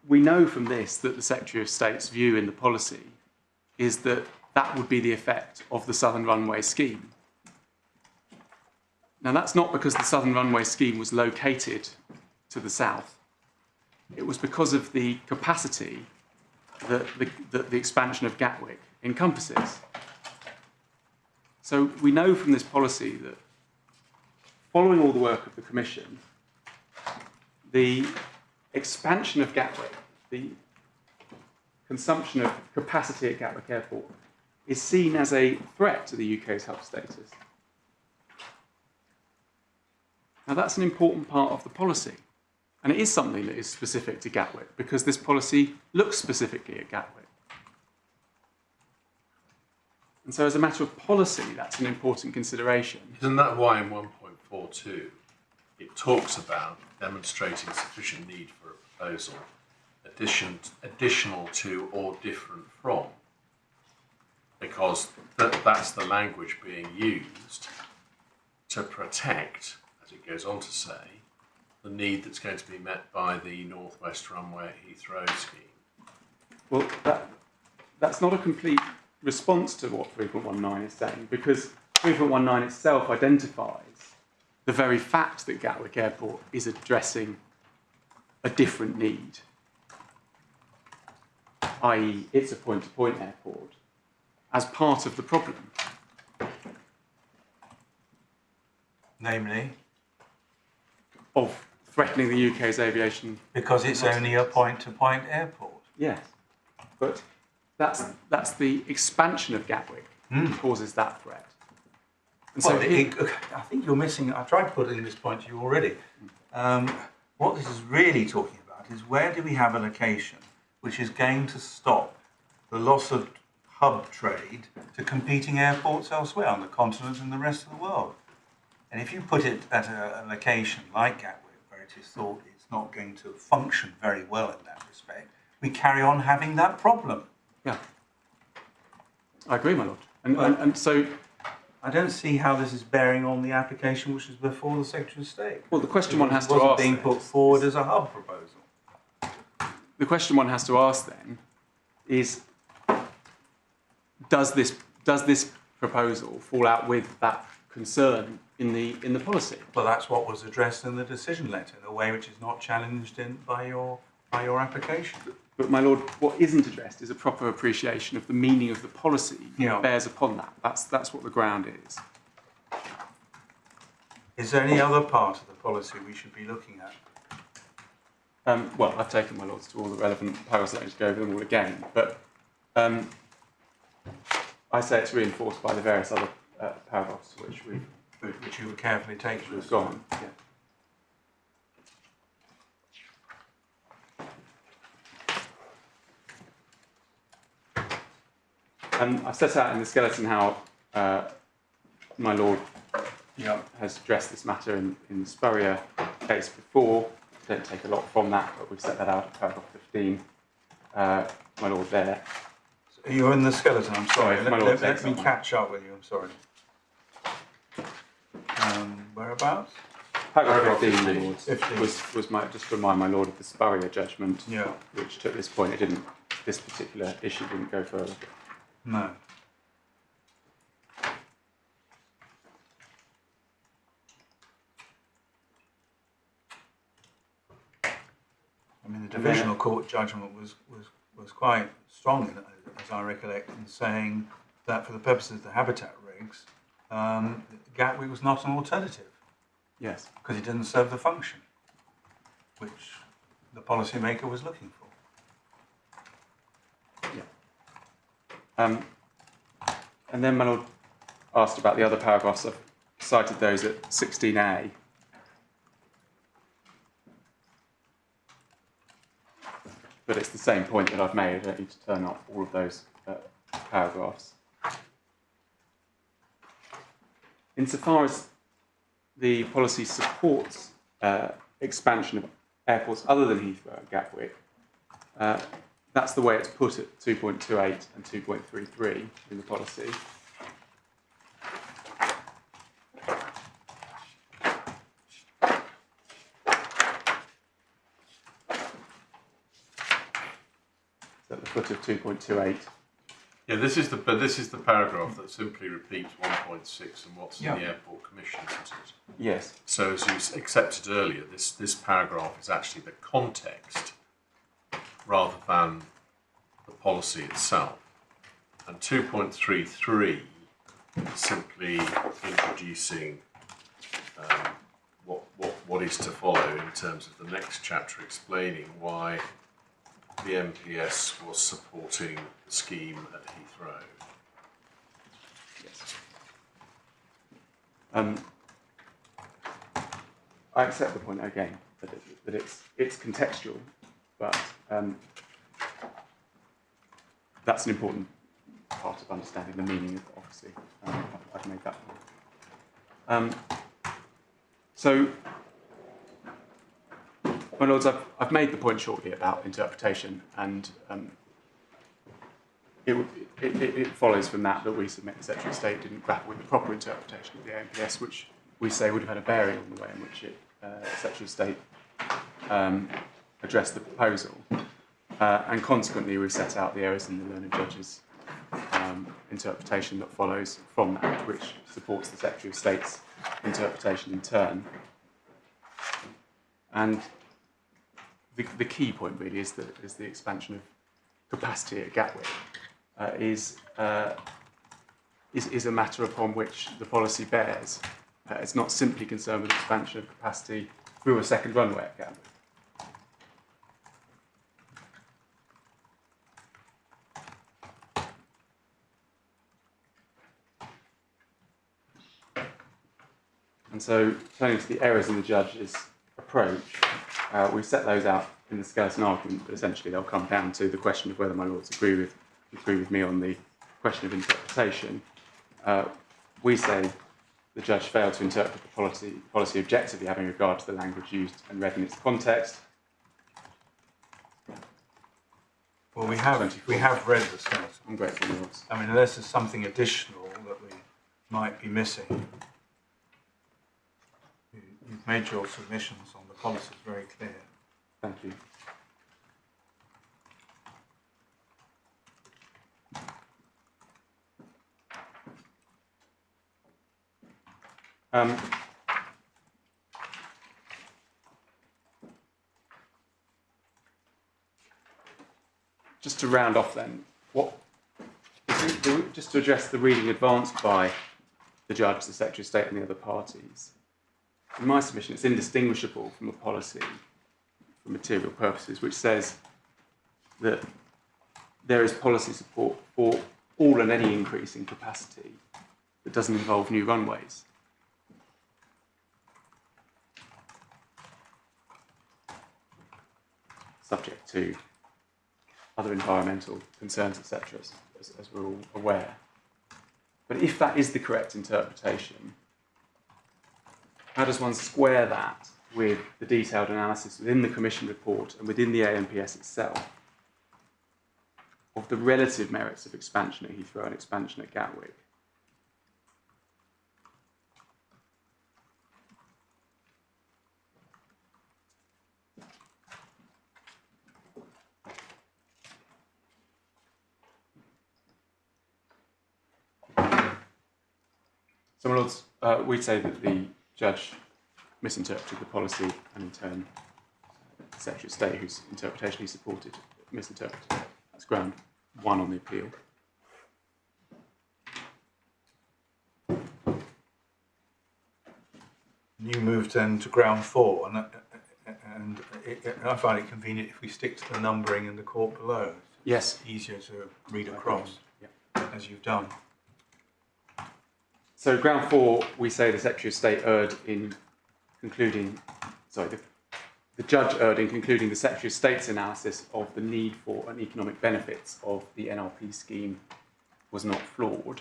we know from this that the Secretary of State's view in the policy is that that would be the effect of the Southern Runway scheme. Now, that's not because the Southern Runway scheme was located to the south. It was because of the capacity that the expansion of Gatwick encompasses. So we know from this policy that following all the work of the Commission, the expansion of Gatwick, the consumption of capacity at Gatwick Airport, is seen as a threat to the UK's hub status. Now, that's an important part of the policy, and it is something that is specific to Gatwick because this policy looks specifically at Gatwick. And so, as a matter of policy, that's an important consideration. Isn't that why in 1.42 it talks about demonstrating sufficient need for a proposal, additional to or different from? Because that's the language being used to protect, as it goes on to say, the need that's going to be met by the Northwest Runway at Heathrow scheme. Well, that's not a complete response to what 3.19 is saying, because 3.19 itself identifies the very fact that Gatwick Airport is addressing a different need, i.e. it's a point-to-point airport, as part of the problem. Namely? Of threatening the UK's aviation. Because it's only a point-to-point airport. Yes, but that's the expansion of Gatwick that causes that threat. And Well, so I think you're missing. I tried putting this point to you already. What this is really talking about is where do we have a location which is going to stop the loss of hub trade to competing airports elsewhere on the continent and the rest of the world. And if you put it at a location like Gatwick, where it is thought it's not going to function very well in that respect, we carry on having that problem. yeah, I agree, my lord. And so, I don't see how this is bearing on the application which is before the Secretary of State. well, the question one has It to wasn't ask being put forward as a hub proposal. the question one has to ask then is, does this proposal fall out with that concern in the policy? Well, that's what was addressed in the decision letter in a way which is not challenged by your application. But, my lord, what isn't addressed is a proper appreciation of the meaning of the policy that bears upon that. That's what the ground is. Is there any other part of the policy we should be looking at? Well, I've taken, my lords, to all the relevant paragraphs. I don't need to go over them all again. But I say it's reinforced by the various other paragraphs which Which you were carefully taking. we've gone. Yeah. I set out in the skeleton how my lord has addressed this matter in the Spurrier case before. Don't take a lot from that, but we've set that out at paragraph 15. My lord there. So you're in the skeleton, I'm sorry. Sorry, my lord, Let me catch up with you, I'm sorry. Whereabouts? Paragraph 15, my lord, 15. was just to remind my lord of the Spurrier judgment, Yeah. which to this point this particular issue didn't go further. No. provisional court judgment was quite strong, as I recollect, in saying that for the purposes of the habitat regs, Gatwick was not an alternative. Yes. Because it didn't serve the function which the policymaker was looking for. Yeah. And then my Lord asked about the other paragraphs. I've cited those at 16A. But it's the same point that I've made. I don't need to turn up all of those paragraphs. Insofar as the policy supports expansion of airports other than Heathrow and Gatwick, that's the way it's put at 2.28 and 2.33 in the policy. So at the foot of 2.28. Yeah, this is the paragraph that simply repeats 1.6 and what's in the Airport Commission, isn't it? Yes. So as you accepted earlier, this paragraph is actually the context rather than the policy itself. And 2.33 is simply introducing what is to follow in terms of the next chapter, explaining why the MPS was supporting the scheme at Heathrow. Yes. I accept the point again that it's contextual, but that's an important part of understanding the meaning of obviously. I've made that point. So, my Lords, I've made the point shortly about interpretation, and it follows from that we submit the Secretary of State didn't grapple with the proper interpretation of the AMPS, which we say would have had a bearing on the way in which the Secretary of State addressed the proposal. And consequently, we've set out the errors in the learned judge's interpretation that follows from that, which supports the Secretary of State's interpretation in turn. And the key point really is the expansion of capacity at Gatwick is a matter upon which the policy bears. It's not simply concerned with expansion of capacity through a second runway at Gatwick. And so, turning to the errors in the judge's approach, we've set those out in the skeleton argument, but essentially they'll come down to the question of whether my Lords agree with me on the question of interpretation. We say the judge failed to interpret the policy objectively, having regard to the language used and read in its context. Well, we have read the skeleton. I'm grateful, my Lords. I mean, unless there's something additional that we might be missing. You've made your submissions on the policies very clear. Thank you. Just to round off then, just to address the reading advanced by the judge, the Secretary of State and the other parties. In my submission, it's indistinguishable from a policy for material purposes, which says that there is policy support for all and any increase in capacity that doesn't involve new runways. Subject to other environmental concerns, etc., as we're all aware. But if that is the correct interpretation, how does one square that with the detailed analysis within the Commission report and within the AMPS itself of the relative merits of expansion at Heathrow and expansion at Gatwick? So, my Lords, we'd say that the judge misinterpreted the policy and in turn the Secretary of State, whose interpretation he supported, misinterpreted. That's ground 1 on the appeal. You move then to ground 4, and I find it convenient if we stick to the numbering in the court below. Yes. It's easier to read across, as you've done. So ground 4, we say the Secretary of State erred in concluding, the judge erred in concluding the Secretary of State's analysis of the need for and economic benefits of the NRP scheme was not flawed.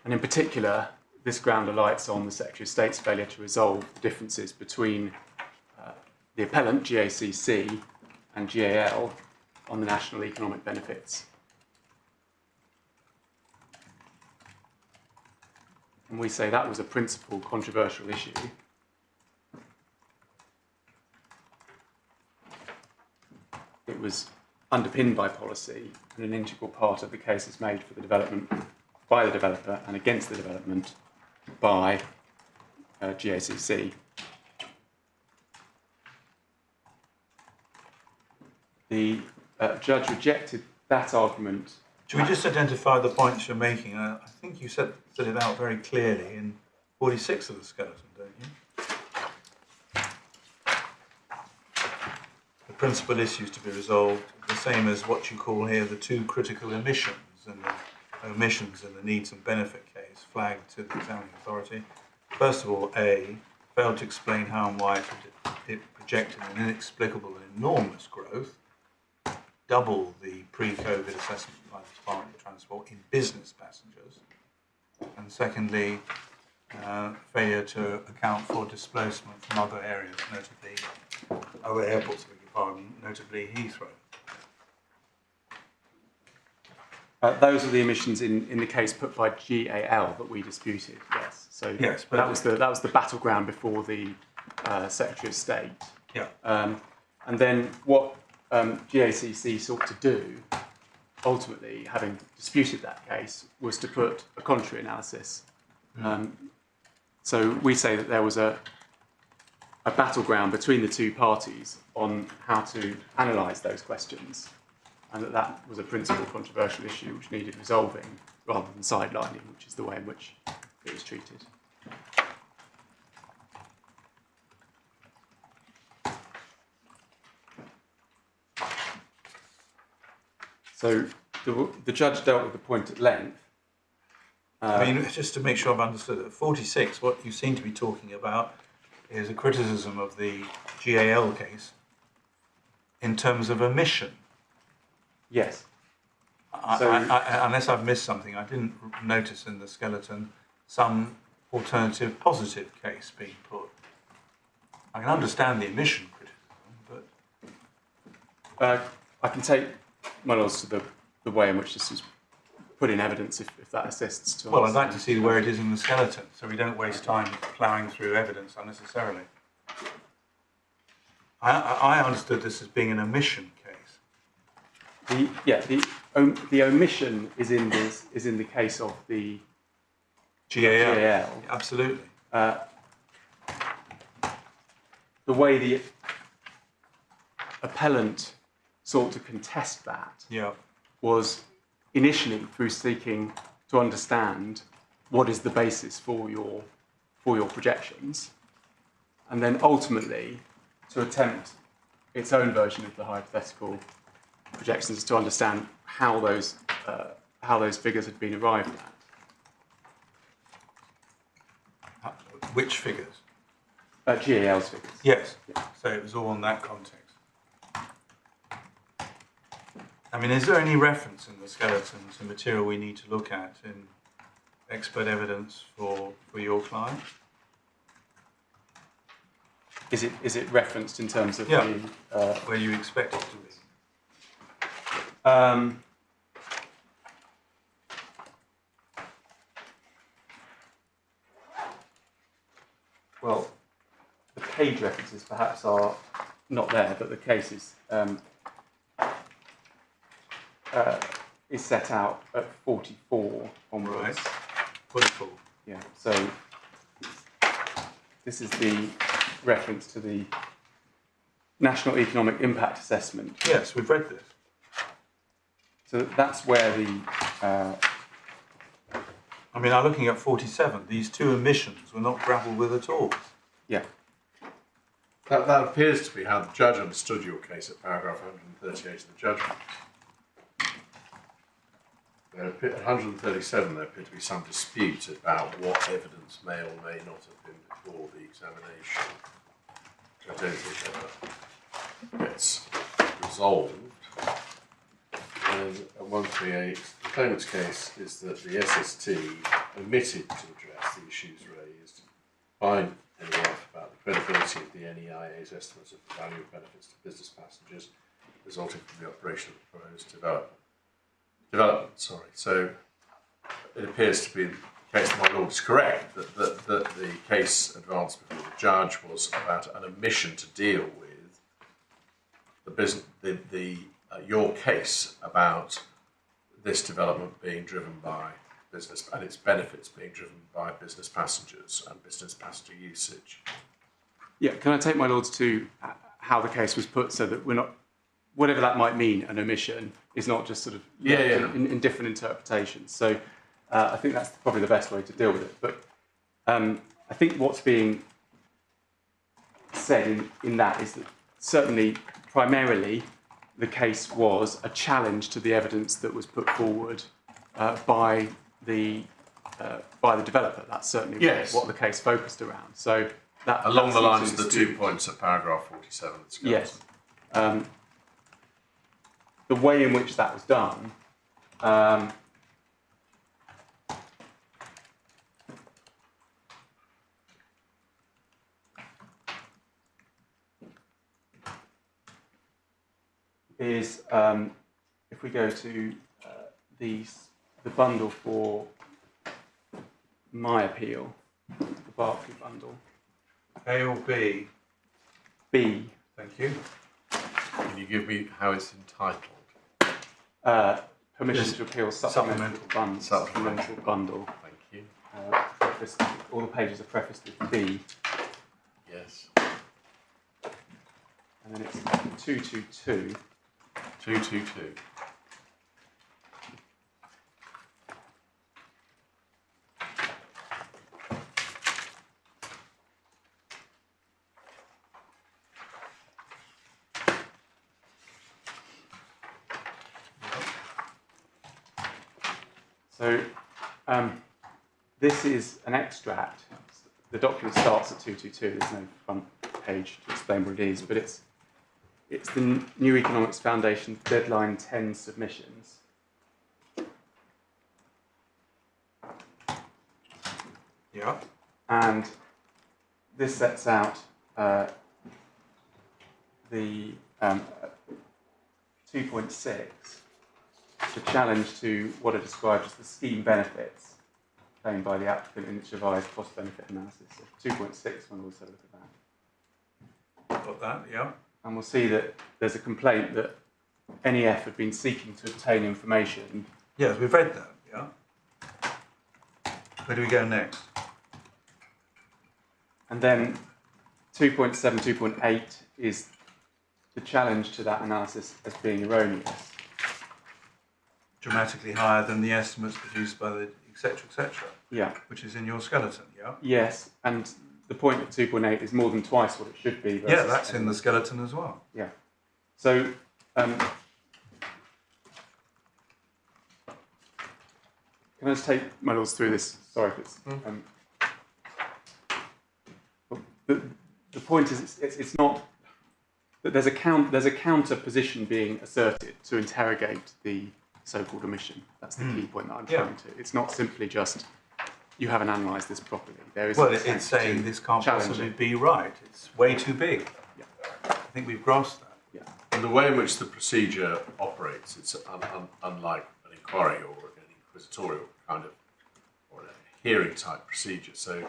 And in particular, this ground alights on the Secretary of State's failure to resolve the differences between the appellant, GACC, and GAL on the national economic benefits. And we say that was a principal controversial issue. It was underpinned by policy and an integral part of the cases made for the development by the developer and against the development by GACC. The judge rejected that argument. Should we just identify the points you're making? I think you set it out very clearly in 46 of the skeleton, don't you? The principal issues to be resolved, the same as what you call here the 2 critical omissions and the omissions in the needs and benefit case flagged to the examining authority. First of all, A, failed to explain how and why it projected an inexplicable and enormous growth, double the pre-COVID assessment by the Department of Transport in business passengers. And secondly, failure to account for displacement from other areas, notably other airports, notably Heathrow. Those are the omissions in the case put by GAL that we disputed. Yes. So yes, that was the battleground before the Secretary of State. Yeah. And then what GACC sought to do, ultimately, having disputed that case, was to put a contrary analysis. So we say that there was a battleground between the 2 parties on how to analyse those questions, and that was a principal controversial issue which needed resolving rather than sidelining, which is the way in which it was treated. So the judge dealt with the point at length. I mean, just to make sure I've understood it, 46, what you seem to be talking about is a criticism of the GAL case in terms of omission. Yes. Unless I've missed something, I didn't notice in the skeleton some alternative positive case being put. I can understand the omission criticism, but... I can take my laws to the way in which this was put in evidence, if that assists. To well, I'd like to see where it is in the skeleton, so we don't waste time ploughing through evidence unnecessarily. I understood this as being an omission case. The omission is in the case of the GAL. Absolutely. The way the appellant sought to contest that was initially through seeking to understand what is the basis for your projections, and then ultimately to attempt its own version of the hypothetical projections to understand how those figures had been arrived at. Which figures? GAL's figures. Yes. So it was all in that context. I mean, is there any reference in the skeleton to material we need to look at in expert evidence for your client? Is it referenced in terms of where you expect it to be? Well, the page references perhaps are not there, but the case is set out at 44 onwards. Right. 44. Yeah. So this is the reference to the National Economic Impact Assessment. Yes, we've read this. So that's where the I mean, I'm looking at 47. These two emissions were not grappled with at all. yeah. That appears to be how the judge understood your case at paragraph 138 of the judgment. At 137, there appeared to be some dispute about what evidence may or may not have been before the examination. I don't think that gets resolved. And at 138, the claimant's case is that the SST omitted to address the issues raised by NEF about the credibility of the NEIA's estimates of the value of benefits to business passengers resulting from the operation of the proposed development. So it appears to be the case that my lord is correct, that the case advanced before the judge was about an omission to deal with the business, your case about this development being driven by business and its benefits being driven by business passengers and business passenger usage. Yeah, can I take my lords to how the case was put so that we're not, whatever that might mean, an omission is not just sort of in different interpretations. So I think that's probably the best way to deal with it. But I think what's being said in that is that certainly primarily the case was a challenge to the evidence that was put forward by the developer. That's certainly what the case focused around. So that along the lines of the 2 points of paragraph 47. Yes. The way in which that was done is, if we go to the bundle for my appeal, the Barclay bundle. A or B? B. Thank you. Can you give me how it's entitled? Permission to appeal supplemental bundle. Thank you. Prefaced, all the pages are prefaced with B. Yes. And then it's 222. 222. So this is an extract. The document starts at 222. There's no front page to explain what it is, but it's the New Economics Foundation deadline 10 submissions. Yeah. And this sets out the 2.6, the challenge to what are described as the scheme benefits claimed by the applicant in its revised cost-benefit analysis. So 2.6, we'll also look at that. Got that, yeah. And we'll see that there's a complaint that NEF had been seeking to obtain information. Yes, we've read that, yeah. Where do we go next? And then 2.7, 2.8 is the challenge to that analysis as being erroneous. Dramatically higher than the estimates produced by the etc., Yeah. which is in your skeleton, yeah? Yes, and the point at 2.8 is more than twice what it should be. Yeah, that's in the skeleton as well. Yeah. So, can I just take my lords through this? Sorry if it's... the point is, it's not... that there's a counter position being asserted to interrogate the so-called omission. That's the key point that I'm trying to... It's not simply just, you haven't analysed this properly. There is it's saying this can't possibly be right. It's way too big. Yeah. I think we've grasped that. Yeah. And the way in which the procedure operates, it's unlike an inquiry or an inquisitorial kind of, or a hearing type procedure. So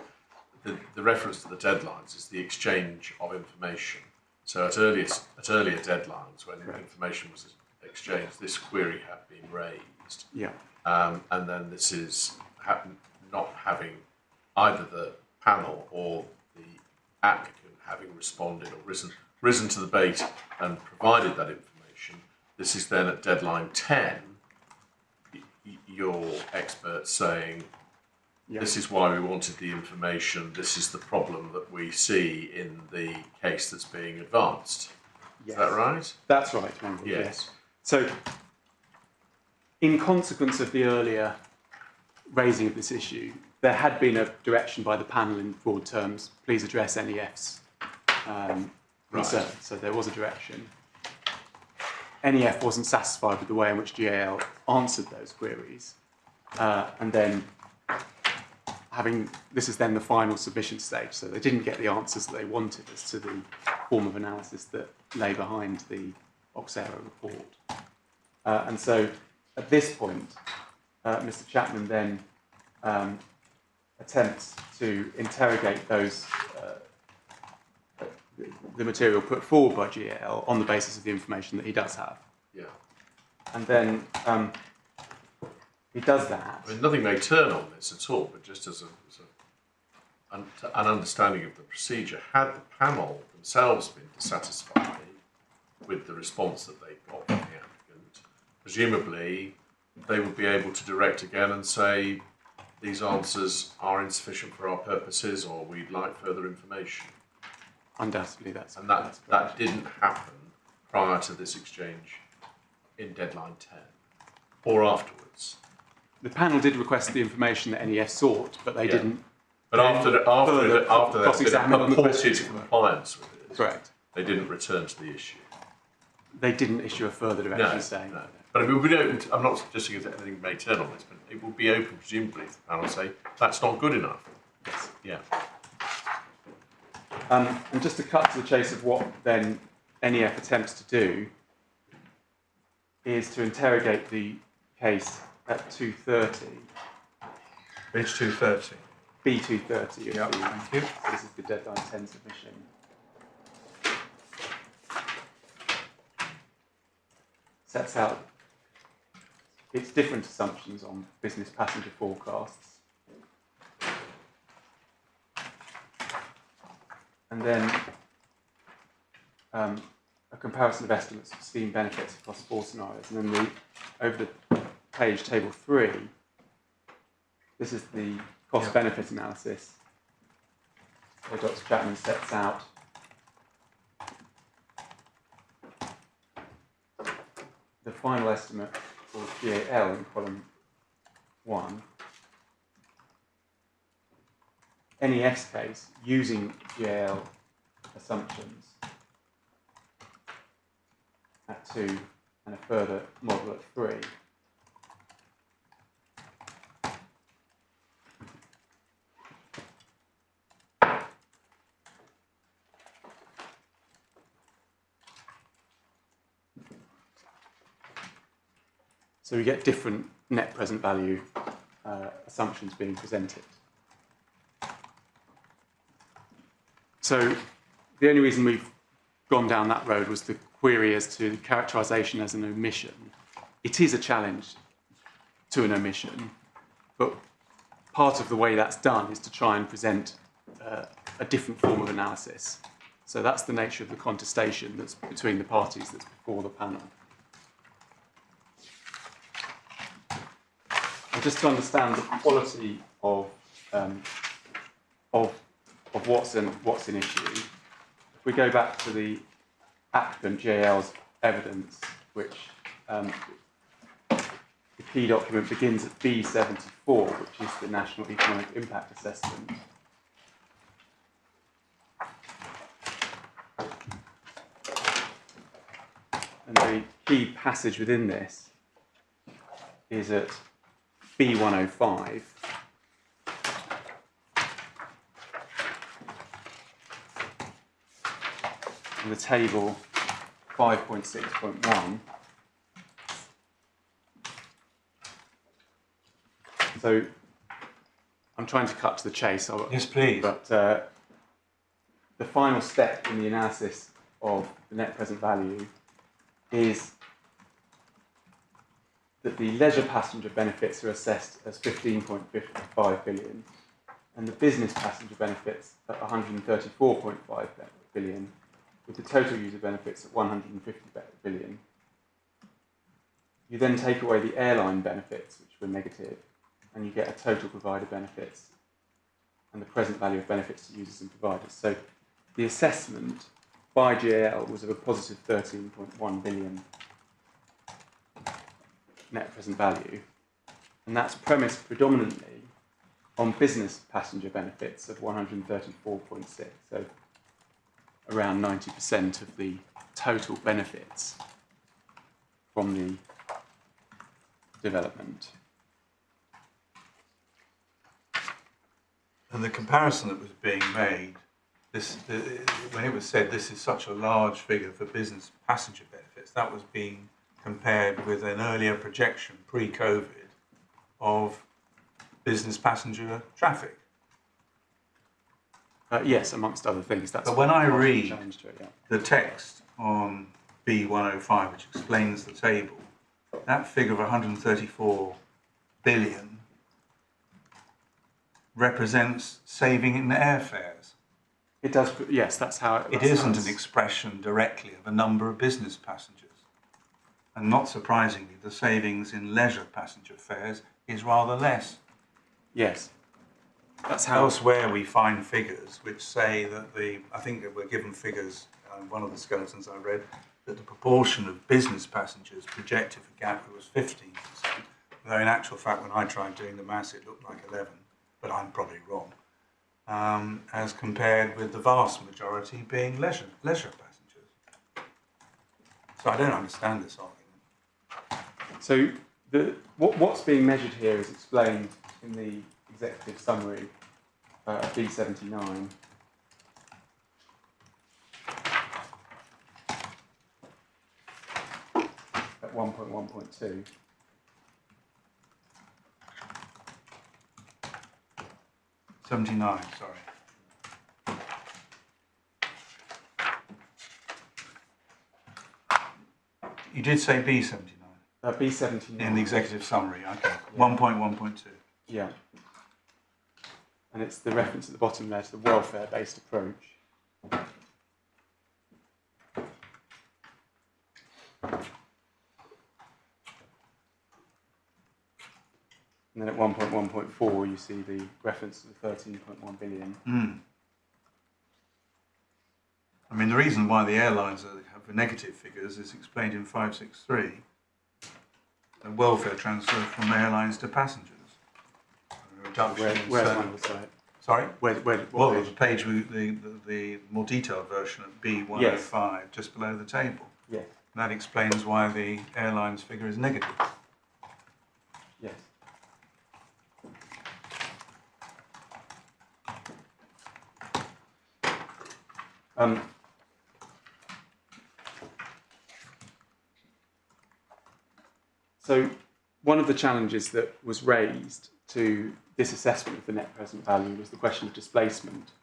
the reference to the deadlines is the exchange of information. So at earlier deadlines, when information was exchanged, this query had been raised. Yeah. And then this is not having either the panel or the applicant having responded or risen to the bait and provided that information. This is then at deadline 10, your expert saying, this is why we wanted the information, this is the problem that we see in the case that's being advanced. Yes. Is that right? That's right, Mangle, yes. So, in consequence of the earlier raising of this issue, there had been a direction by the panel in broad terms, please address NEF's concern. So there was a direction. NEF wasn't satisfied with the way in which GAL answered those queries, and then this is then the final submission stage, so they didn't get the answers that they wanted as to the form of analysis that lay behind the Oxera report. And so at this point, Mr. Chapman then attempts to interrogate those the material put forward by GAL on the basis of the information that he does have. Yeah. And then he does that. I mean, nothing may turn on this at all, but just as an understanding of the procedure, had the panel themselves been dissatisfied with the response that they got from the applicant, presumably they would be able to direct again and say, these answers are insufficient for our purposes, or we'd like further information. Undoubtedly, that's that didn't happen prior to this exchange in deadline 10 or afterwards. The panel did request the information that NEF sought, but they didn't. But after that, purported compliance with it, correct, they didn't return to the issue. They didn't issue a further direction saying. No. But it will be open. I'm not suggesting that anything may turn on this, but it will be open presumably if the panel say that's not good enough. Yes. Yeah. And just to cut to the chase of what then NEF attempts to do is to interrogate the case at 2:30. Page 230. B230. Yeah, thank you. This is the deadline 10 submission. Sets out its different assumptions on business passenger forecasts. And then a comparison of estimates of scheme benefits across 4 scenarios. And then over the page, table 3, this is the cost-benefit analysis where Dr. Chapman sets out the final estimate for GAL in column 1. NEF's case, using GAL assumptions at 2 and a further model at 3. So we get different net present value assumptions being presented. So the only reason we've gone down that road was the query as to characterisation as an omission. It is a challenge to an omission, but part of the way that's done is to try and present a different form of analysis. So that's the nature of the contestation that's between the parties that's before the panel. And just to understand the quality of what's an issue, if we go back to the applicant GAL's evidence, which the key document begins at B74, which is the National Economic Impact Assessment. And the key passage within this is at B105. And the table 5.6.1. So I'm trying to cut to the chase. Yes, please. But the final step in the analysis of the net present value is that the leisure passenger benefits are assessed as 15.55 billion and the business passenger benefits at 134.5 billion, with the total user benefits at 150 billion. You then take away the airline benefits, which were negative, and you get a total provider benefits and the present value of benefits to users and providers. So the assessment by GAL was of a positive 13.1 billion net present value, and that's premised predominantly on business passenger benefits of 134.6, so around 90% of the total benefits from the development. And the comparison that was being made, when it was said this is such a large figure for business passenger benefits, that was being compared with an earlier projection pre-COVID of business passenger traffic. Yes, amongst other things. But when I read yeah. the text on B105, which explains the table, that figure of 134 billion represents saving in airfares. It does, yes, that's how it isn't an expression directly of a number of business passengers. And not surprisingly, the savings in leisure passenger fares is rather less. Yes. That's how. Elsewhere we find figures which say that I think that we're given figures, one of the skeletons I read, that the proportion of business passengers projected for Gatwick was 15%, though in actual fact when I tried doing the maths it looked like 11, but I'm probably wrong, as compared with the vast majority being leisure passengers. So I don't understand this argument. So what's being measured here is explained in the executive summary B79. At 1.1.2. '79, sorry. You did say B79? B79. In the executive summary, okay. Yeah. 1.1.2. Yeah. And it's the reference at the bottom there to the welfare-based approach. And then at 1.1.4 you see the reference to the 13.1 billion. Mm. I mean, the reason why the airlines have the negative figures is explained in 563. The welfare transfer from airlines to passengers. A reduction in Where's certain... one side? Sorry? Well, the page, the more detailed version of B105, yes. Just below the table. Yes. That explains why the airlines figure is negative. Yes. So one of the challenges that was raised to this assessment of the net present value was the question of displacement,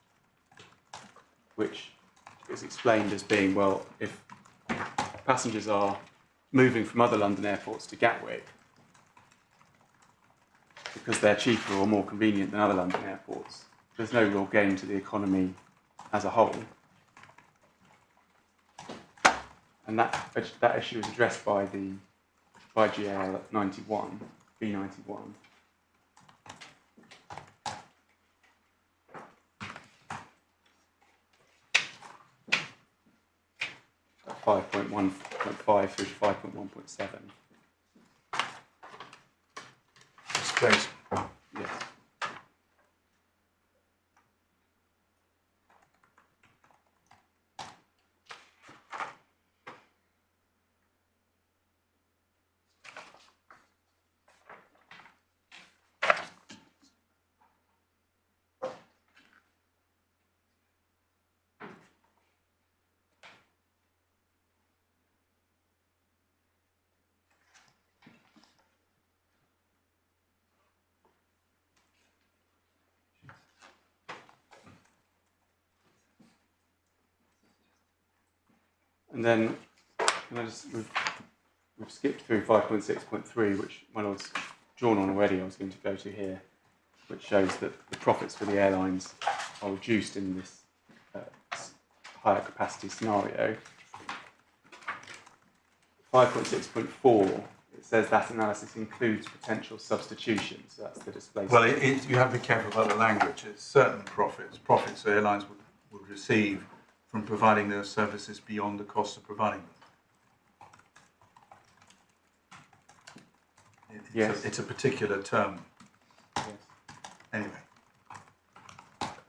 which is explained as being, well, if passengers are moving from other London airports to Gatwick because they're cheaper or more convenient than other London airports, there's no real gain to the economy as a whole. And that issue is addressed by GAL at 91, B91. At 5.1.5 through to 5.1.7. Displacement. Yes. And then, we've skipped through 5.6.3, which when I was drawn on already, I was going to go to here, which shows that the profits for the airlines are reduced in this higher capacity scenario. 5.6.4, it says that analysis includes potential substitution, so that's the displacement. Well, you have to be careful about the language. It's certain profits airlines would receive from providing their services beyond the cost of providing them. It's a particular term. Yes. Anyway.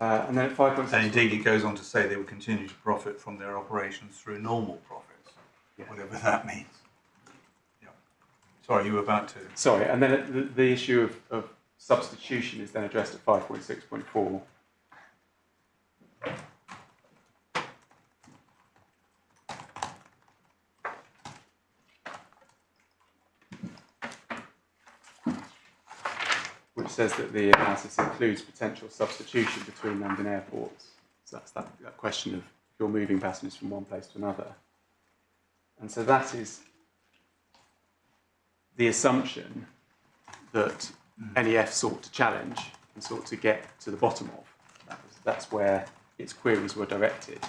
And then at 5.6... And indeed, it goes on to say they will continue to profit from their operations through normal profits, Yes. whatever that means. Yeah. Sorry, you were about to... Sorry, and then the issue of substitution is then addressed at 5.6.4. Which says that the analysis includes potential substitution between London airports. So that's that question of if you're moving passengers from one place to another. And so that is the assumption that NEF sought to challenge and sought to get to the bottom of. That's where its queries were directed.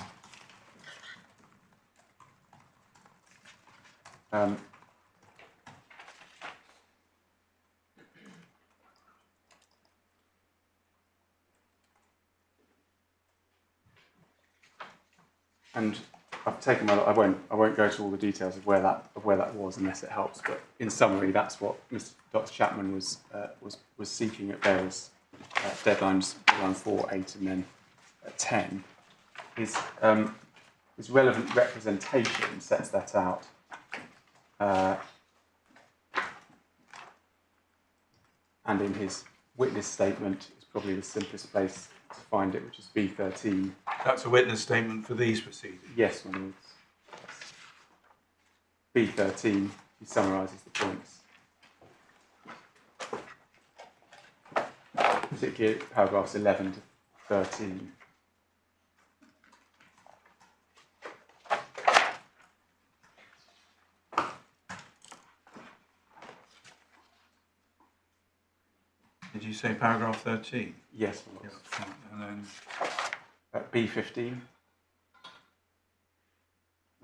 And I've taken my. I won't go to all the details of where that was unless it helps. But in summary, that's what Dr. Chapman was seeking at various deadlines, around 4, 8, and then 10. His relevant representation sets that out. And in his witness statement, it's probably the simplest place to find it, which is B13. That's a witness statement for these proceedings? Yes, my lords. B13, he summarises the points. Particularly paragraphs 11 to 13. Did you say paragraph 13? Yes, my lords. Yeah. And then B15.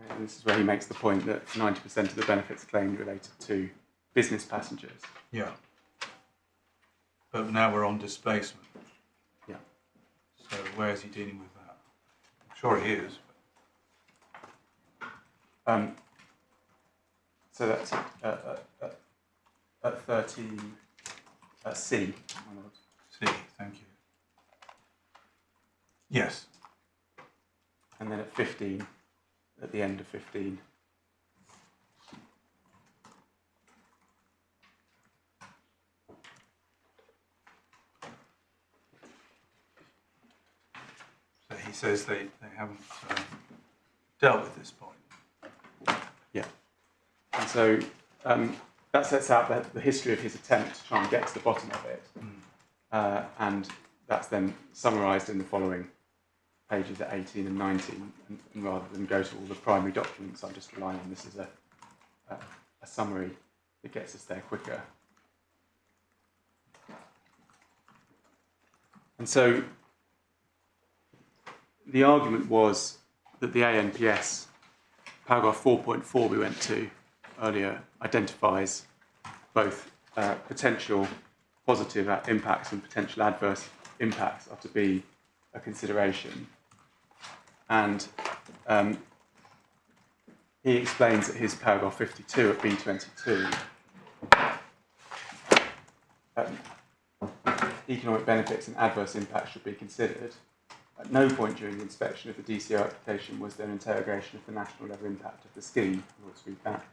And this is where he makes the point that 90% of the benefits claimed related to business passengers. yeah. But now we're on displacement. Yeah. So where is he dealing with that? I'm sure he is. So that's at 13 C, my lord. See, thank you. Yes. And then at 15, at the end of 15. So he says they haven't dealt with this point. Yeah. And so that sets out the history of his attempt to try and get to the bottom of it. And that's then summarised in the following pages at 18 and 19. And rather than go to all the primary documents, I'm just relying on this as a summary that gets us there quicker. And so the argument was that the ANPS, paragraph 4.4 we went to earlier, identifies both potential positive impacts and potential adverse impacts are to be a consideration. And he explains at his paragraph 52 at B22 economic benefits and adverse impacts should be considered. At no point during the inspection of the DCO application was there an interrogation of the national level impact of the scheme. Let's read that.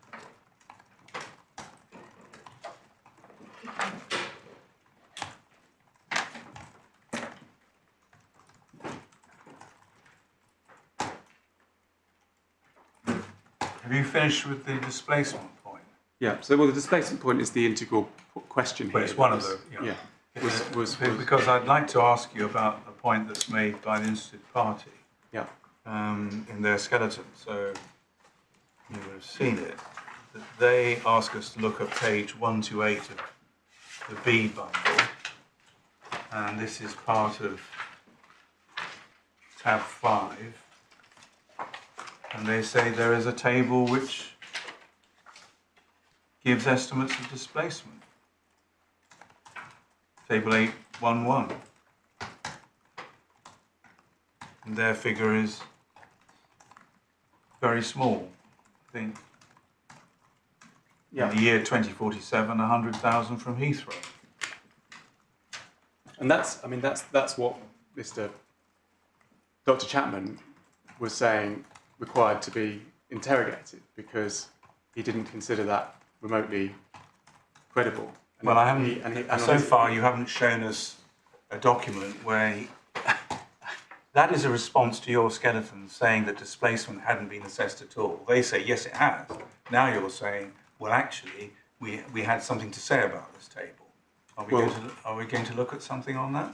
Have you finished with the displacement point? Yeah, so well, the displacement point is the integral question Well, here. it's one of the... Yeah. Because I'd like to ask you about a point that's made by the interested party in their skeleton. So you would have seen it. That they ask us to look at page 128 of the B bundle. and this is part of tab 5, and they say there is a table which gives estimates of displacement. Table 811. And their figure is very small, I think. Yeah. In the year 2047, 100,000 from Heathrow. And that's what Dr. Chapman was saying required to be interrogated, because he didn't consider that remotely credible. And well, I haven't. So far, you haven't shown us a document where that is a response to your skeleton saying that displacement hadn't been assessed at all. They say yes, it has. Now you're saying, well, actually, we had something to say about this table. Are we going to look at something on that?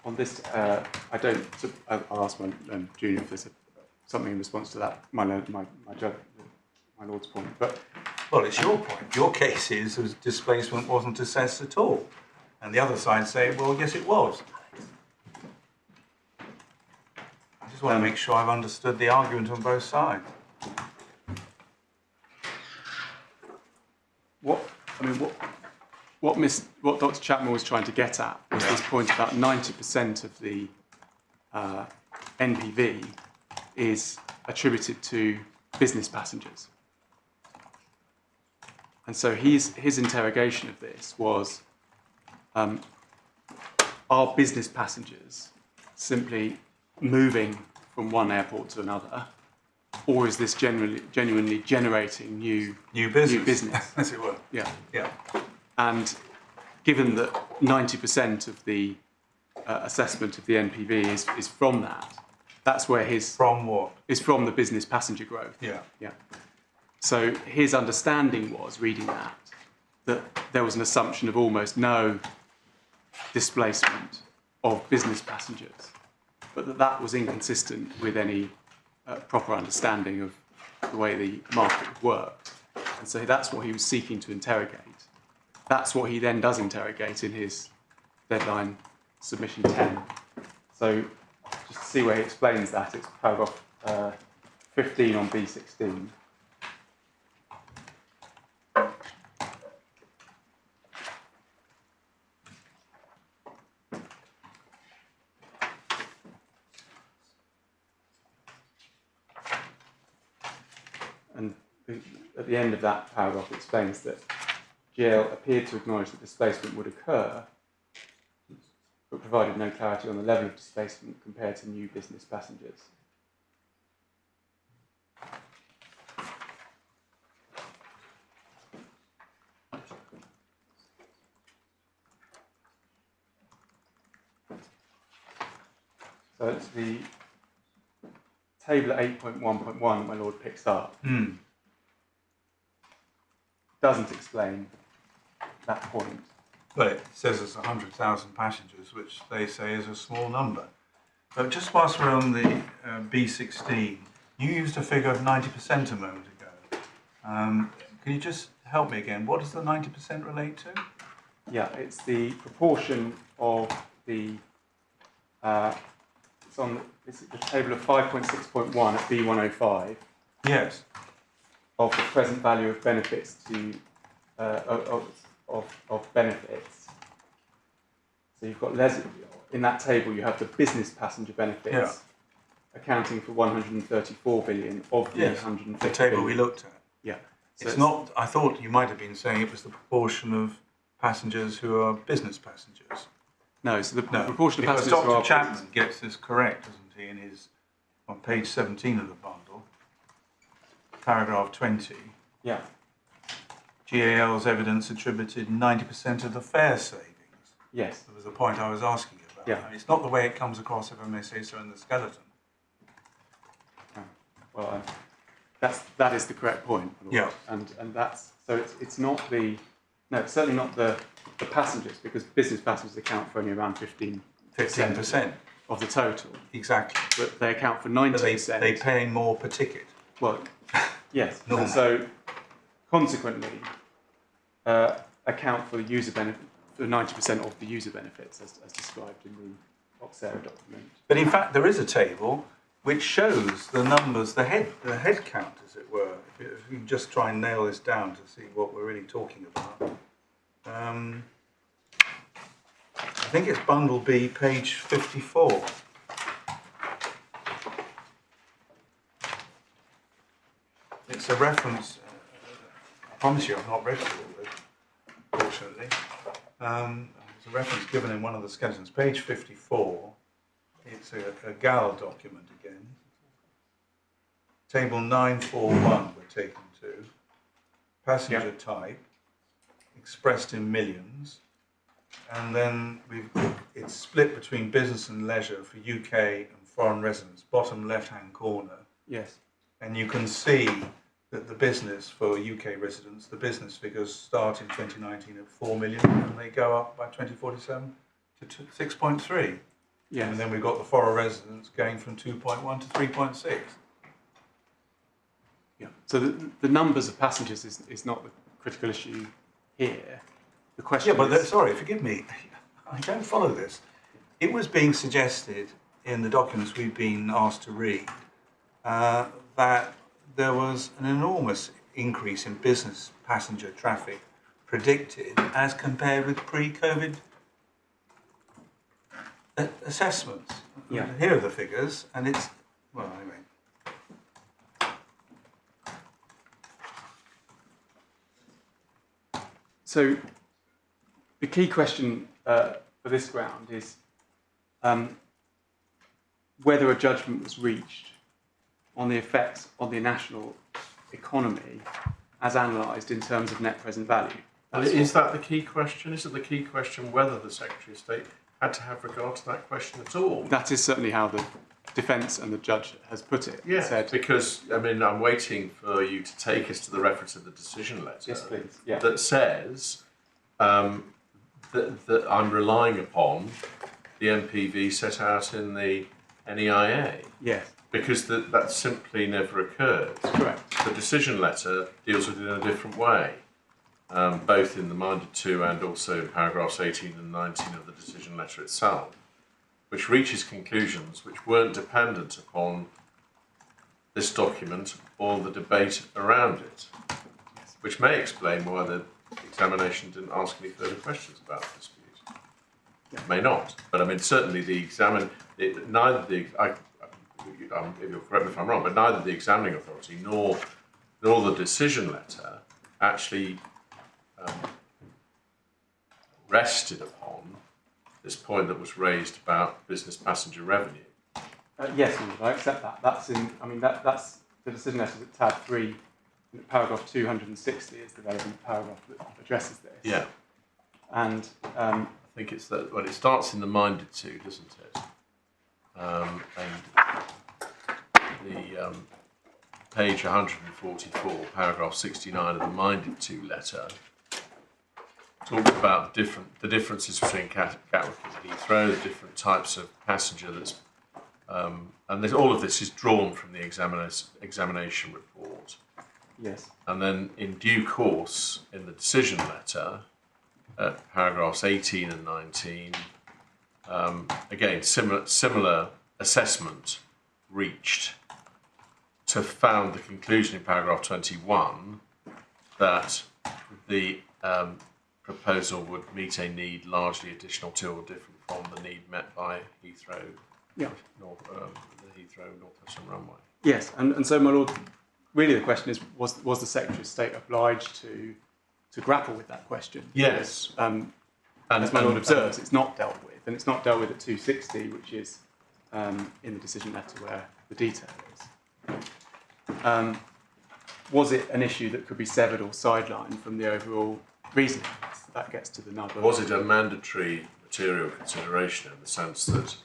On this, I don't. I'll ask my junior if there's something in response to that. My lord's point, but. Well, it's your point. Your case is displacement wasn't assessed at all. And the other side say, well, yes, it was. I just want to make sure I've understood the argument on both sides. What Dr. Chapman was trying to get at was this point about 90% of the NPV is attributed to business passengers. And so his interrogation of this was, are business passengers simply moving from one airport to another, or is this genuinely generating new business? As it were. Yeah. Yeah. And given that 90% of the assessment of the NPV is from that, that's where his... From what? Is from the business passenger growth. Yeah. Yeah. So his understanding was, reading that there was an assumption of almost no displacement of business passengers, but that was inconsistent with any proper understanding of the way the market worked. And so that's what he was seeking to interrogate. That's what he then does interrogate in his deadline submission 10. So just to see where he explains that, it's paragraph 15 on B16. And at the end of that paragraph, it explains that GL appeared to acknowledge that displacement would occur, but provided no clarity on the level of displacement compared to new business passengers. So it's the table at 8.1.1 that my lord picks up. Doesn't explain that point. Well, it says it's 100,000 passengers, which they say is a small number. But just whilst we're on the B16, you used a figure of 90% a moment ago. Can you just help me again? What does the 90% relate to? Yeah, it's the proportion of the... it's the table of 5.6.1 at B105. Yes. Of the present value of benefits to of benefits. So you've got in that table you have the business passenger benefits accounting for 134 billion of the 150 the table billion. we looked at. Yeah. So it's not. I thought you might have been saying it was the proportion of passengers who are business passengers. No, so the proportion of because passengers who are... Dr. Chapman gets this correct, doesn't he, in his on page 17 of the bundle, paragraph 20. Yeah. GAL's evidence attributed 90% of the fare savings. Yes. That was the point I was asking you about. Yeah. And it's not the way it comes across, if I may say so, in the skeleton. Well, that is the correct point. Yeah. And that's so it's not the it's certainly not the passengers, because business passengers account for only around 15% of the total. Exactly. But they account for 90%. But they pay more per ticket. Well, yes. And so consequently account for the user benefit the 90% of the user benefits as described in the Oxera document. But in fact, there is a table which shows the numbers, the head count, as it were. If you just try and nail this down to see what we're really talking about. I think it's Bundle B, page 54. It's a reference. I promise you, I've not read through all of it, fortunately. There's a reference given in one of the skeletons, page 54. It's a GAL document again. Table 941 we're taken to. Passenger type, expressed in millions. And then it's split between business and leisure for UK and foreign residents, bottom left-hand corner. Yes. And you can see that the business for UK residents, the business figures start in 2019 at 4 million and they go up by 2047 to 6.3. Yes. And then we've got the foreign residents going from 2.1 to 3.6. Yeah. So the numbers of passengers is not the critical issue here. The question Sorry, forgive me, I don't follow this. It was being suggested in the documents we've been asked to read that there was an enormous increase in business passenger traffic predicted as compared with pre-COVID assessments. Yeah. Here are the figures, and it's, well, anyway. So the key question for this ground is whether a judgment was reached on the effects on the national economy as analysed in terms of net present value. Is that the key question? Is it the key question whether the Secretary of State had to have regard to that question at all? That is certainly how the defence and the judge has put it. Yeah, because, I mean, I'm waiting for you to take us to the reference of the decision letter. Yes, please. Yeah. That says that I'm relying upon the MPV set out in the NEIA. Yes. Because that simply never occurred. Correct. The decision letter deals with it in a different way, both in the minded to and also in paragraphs 18 and 19 of the decision letter itself, which reaches conclusions which weren't dependent upon this document or the debate around it, which may explain why the examination didn't ask any further questions about the dispute. Yeah. It may not, but I mean certainly you'll correct me if I'm wrong, but neither the examining authority nor the decision letter actually rested upon this point that was raised about business passenger revenue. Yes, I accept that. That's that's the decision letter at tab 3, paragraph 260 is the relevant paragraph that addresses this. Yeah. And I think it's that. Well, it starts in the minded to, doesn't it? And the page 144, paragraph 69 of the minded to letter talks about the differences between Gatwick and Heathrow, the different types of passenger that's, and all of this is drawn from the examination report. yes. And then in due course, in the decision letter, at paragraphs 18 and 19, again, similar assessment reached to found the conclusion in paragraph 21 that the proposal would meet a need largely additional to or different from the need met by Heathrow, Yeah. the Heathrow Northwestern Runway. Yes, and so, my lord, really the question is, was the Secretary of State obliged to grapple with that question? Yes. And as my lord observes, it's not dealt with, and it's not dealt with at 260, which is in the decision letter where the detail is. Was it an issue that could be severed or sidelined from the overall reasoning? That gets to the nub. Was it a mandatory material consideration in the sense that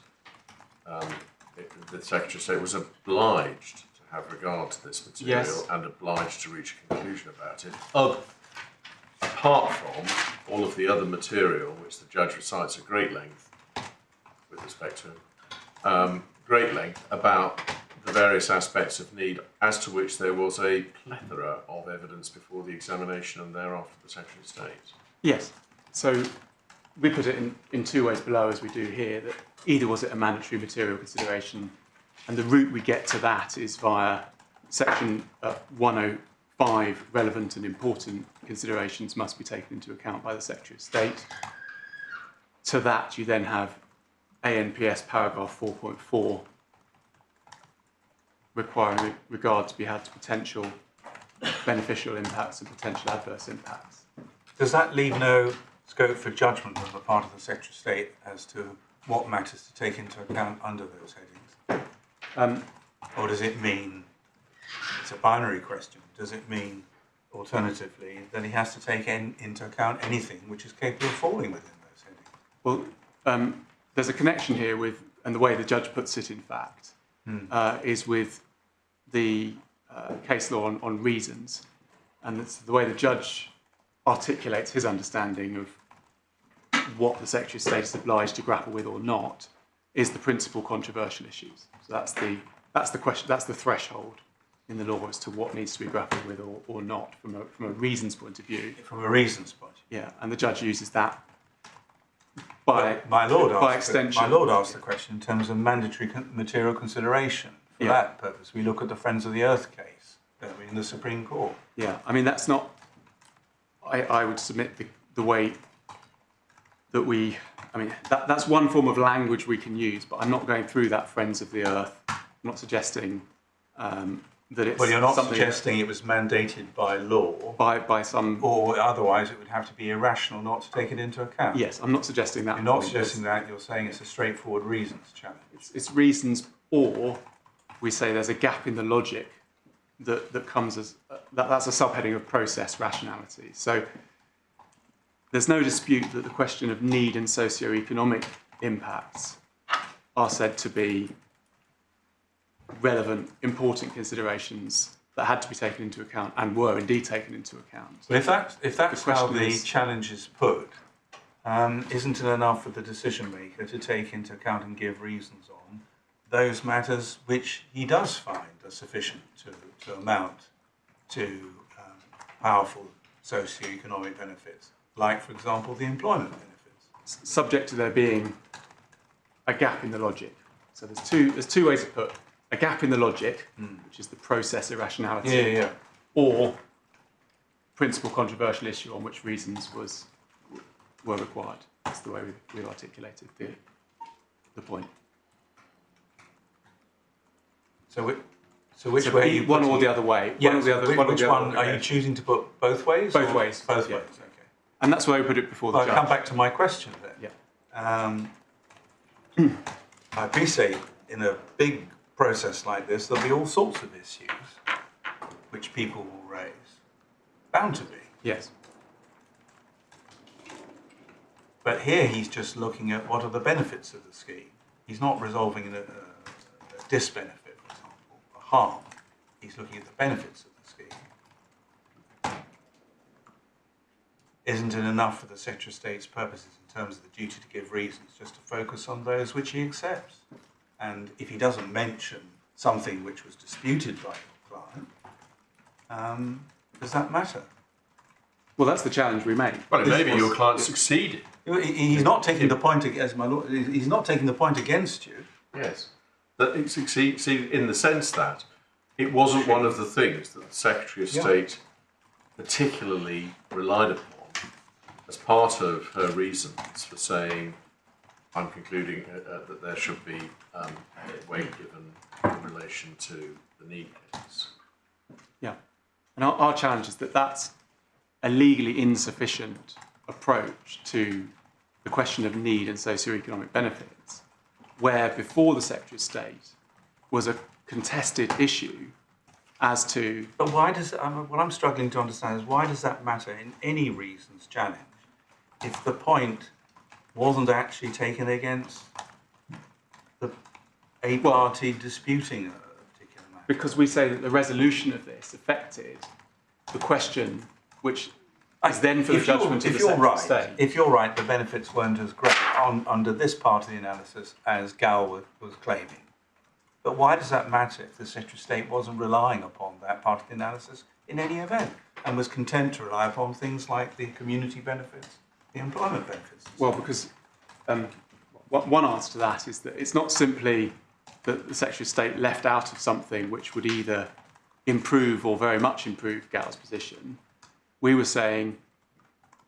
the Secretary of State was obliged to have regard to this material Yes. and obliged to reach a conclusion about it, apart from all of the other material which the judge recites at great length, with respect to great length, about the various aspects of need, as to which there was a plethora of evidence before the examination and thereafter the Secretary of State. Yes. So we put it in two ways below, as we do here, that either was it a mandatory material consideration, and the route we get to that is via section 105, relevant and important considerations must be taken into account by the Secretary of State. To that, you then have ANPS paragraph 4.4, requiring regard to be had to potential beneficial impacts and potential adverse impacts. Does that leave no scope for judgment on the part of the Secretary of State as to what matters to take into account under those headings? Or does it mean, it's a binary question, does it mean, alternatively, that he has to take into account anything which is capable of falling within those headings? Well, there's a connection here with, and the way the judge puts it, in fact, is with the case law on reasons, and it's the way the judge articulates his understanding of what the Secretary of State is obliged to grapple with or not is the principal controversial issues. So that's the question, that's the threshold in the law as to what needs to be grappled with or not from a reasons point of view. From a reasons point of view. Yeah, and the judge uses that by extension. My Lord asked the question in terms of mandatory material consideration. For that purpose, we look at the Friends of the Earth case, don't we, in the Supreme Court. Yeah, I mean, that's not, I would submit the way that we, I mean, that's one form of language we can use, but I'm not going through that Friends of the Earth. I'm not suggesting that it's. Well, you're not suggesting it was mandated by law. By some. Or otherwise it would have to be irrational not to take it into account. Yes, I'm not suggesting that. You're not suggesting that, you're saying it's a straightforward reasons challenge. It's reasons, or we say there's a gap in the logic that comes as, that's a subheading of process rationality. So there's no dispute that the question of need and socio-economic impacts are said to be relevant, important considerations that had to be taken into account and were indeed taken into account. But if that's how the challenge is put, isn't it enough for the decision maker to take into account and give reasons on those matters which he does find are sufficient to amount to powerful socio-economic benefits, like, for example, the employment benefits? Subject to there being a gap in the logic. So there's two ways to put a gap in the logic, which is the process irrationality, or principal controversial issue on which reasons were required. That's the way we articulated the point. So which way are you one or the other way? Yes, which one are you choosing to put both ways? Both ways. Both ways, okay. And that's why we put it before the judge. I'll come back to my question then. Yeah. I appreciate in a big process like this, there'll be all sorts of issues which people will raise. Bound to be. Yes. But here he's just looking at what are the benefits of the scheme. He's not resolving a disbenefit, for example, a harm. He's looking at the benefits of the scheme. Isn't it enough for the Secretary of State's purposes in terms of the duty to give reasons just to focus on those which he accepts? And if he doesn't mention something which was disputed by your client, does that matter? Well, that's the challenge we made. Well, maybe your client succeeded. He's not taking the point, as my lord, he's not taking the point against you. Yes. That it succeeded in the sense that it wasn't one of the things that the Secretary of State particularly relied upon as part of her reasons for saying, I'm concluding that there should be weight given in relation to the need case. Yeah. And our challenge is that that's a legally insufficient approach to the question of need and socio-economic benefits, where before the Secretary of State was a contested issue as to... But why does, what I'm struggling to understand is why does that matter in any reasons challenge if the point wasn't actually taken against a party disputing a particular matter? Because we say that the resolution of this affected the question which is then for the judgment of the Secretary of State. If you're right, the benefits weren't as great under this part of the analysis as Gal was claiming. But why does that matter if the Secretary of State wasn't relying upon that part of the analysis in any event and was content to rely upon things like the community benefits the employment benefits. Well, because one answer to that is that it's not simply that the Secretary of State left out of something which would either improve or very much improve Gal's position. We were saying,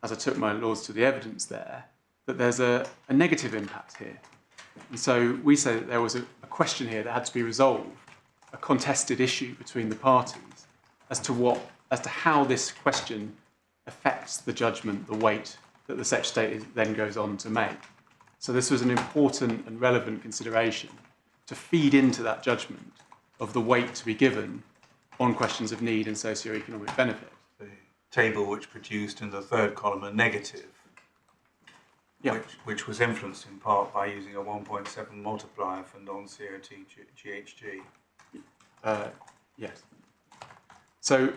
as I took my laws to the evidence there, that there's a negative impact here. And so we say that there was a question here that had to be resolved, a contested issue between the parties as to how this question affects the judgment, the weight that the Secretary of State then goes on to make. So this was an important and relevant consideration to feed into that judgment of the weight to be given on questions of need and socio-economic benefit. The table which produced in the third column a negative, Yeah. which was influenced in part by using a 1.7 multiplier for non-COT GHG. Yes. So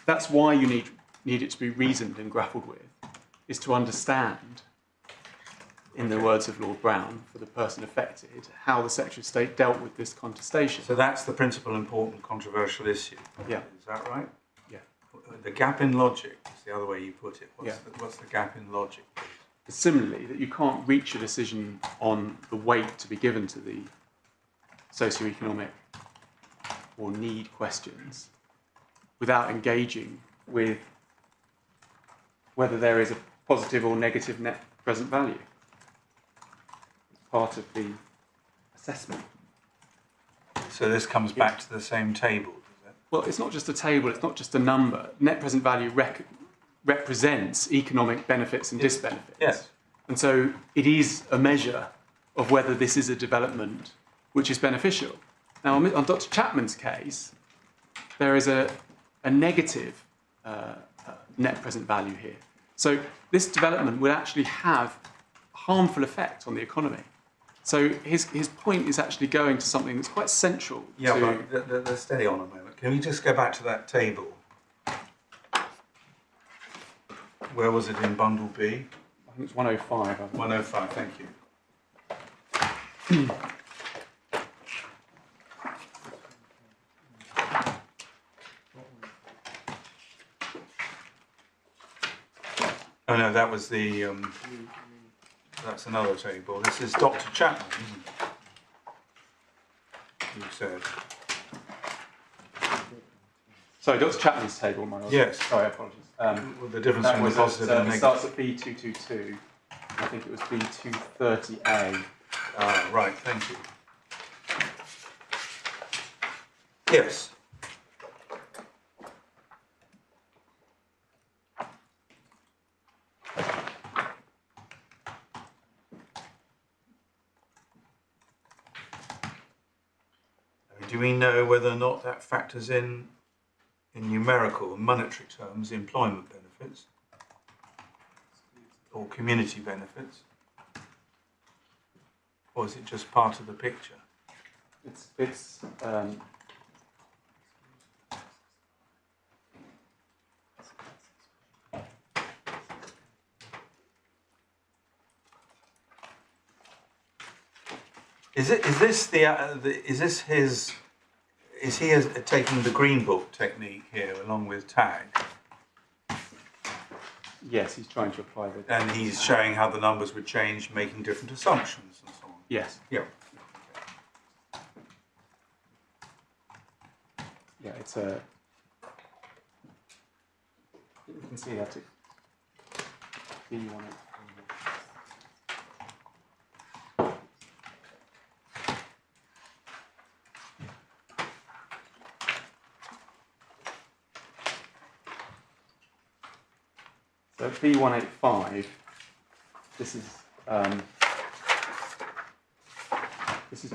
that's why you need it to be reasoned and grappled with, is to understand, in the words of Lord Brown, for the person affected, how the Secretary of State dealt with this contestation. So that's the principal important controversial issue. Yeah. Is that right? Yeah. The gap in logic is the other way you put it. Yeah. What's the gap in logic? Similarly, that you can't reach a decision on the weight to be given to the socio-economic or need questions without engaging with whether there is a positive or negative net present value. It's part of the assessment. So this comes back to the same table, does it? Well, it's not just a table, it's not just a number. Net present value represents economic benefits and disbenefits. Yes. And so it is a measure of whether this is a development which is beneficial. Now, on Dr. Chapman's case, there is a negative net present value here. So this development will actually have a harmful effect on the economy. So his point is actually going to something that's quite central to... but steady on a moment. Can we just go back to that table? Where was it in bundle B? I think it's 105. 105, thank you. Oh no, that was the, that's another table. This is Dr. Chapman, isn't it? You said. Sorry, Dr. Chapman's table, my lord. Yes. Sorry, apologies. Well, the difference That between the was positive and it negative. starts at B222. I think it was B230A. Ah, right, thank you. Yes. Do we know whether or not that factors in numerical and monetary terms, employment benefits or community benefits? Or is it just part of the picture? Is he taking the Green Book technique here along with tag? Yes, he's trying to apply the... And he's showing how the numbers would change, making different assumptions and so on. Yes. Yeah. Yeah, it's a... You can see that. B1. So B185, this is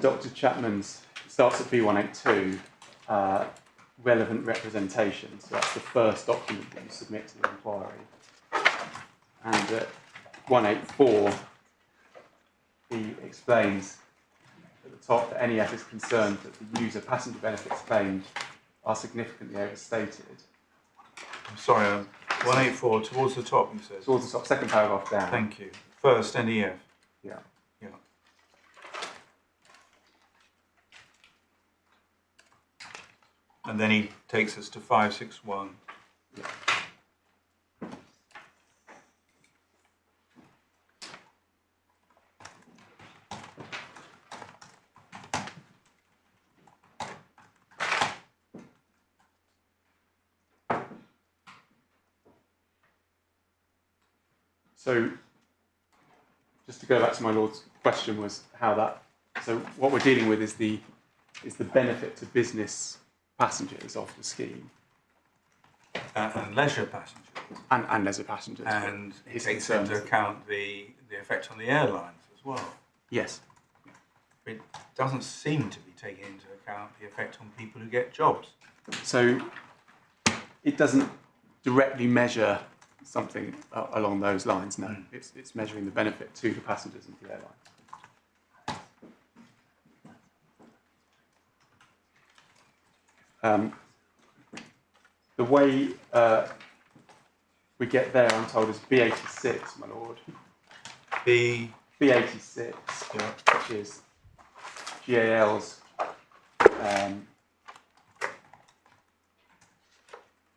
Dr. Chapman's, it starts at B182, relevant representation. So that's the first document that you submit to the inquiry. And at 184, he explains at the top that NEF is concerned that the user passenger benefits claimed are significantly overstated. I'm sorry, 184 towards the top, you said? Towards the top, second paragraph down. Thank you. First, NEF. Yeah. Yeah. And then he takes us to 561. Yeah. So, just to go back to my Lord's question was how that. So what we're dealing with is the benefit to business passengers of the scheme And leisure passengers. and leisure passengers. And it his takes concerns. into account the effect on the airlines as well. Yes. It doesn't seem to be taking into account the effect on people who get jobs. So it doesn't directly measure something along those lines. No, it's measuring the benefit to the passengers and the airline. The way we get there, I'm told, is B86, my lord. B86, Yeah. which is GAL's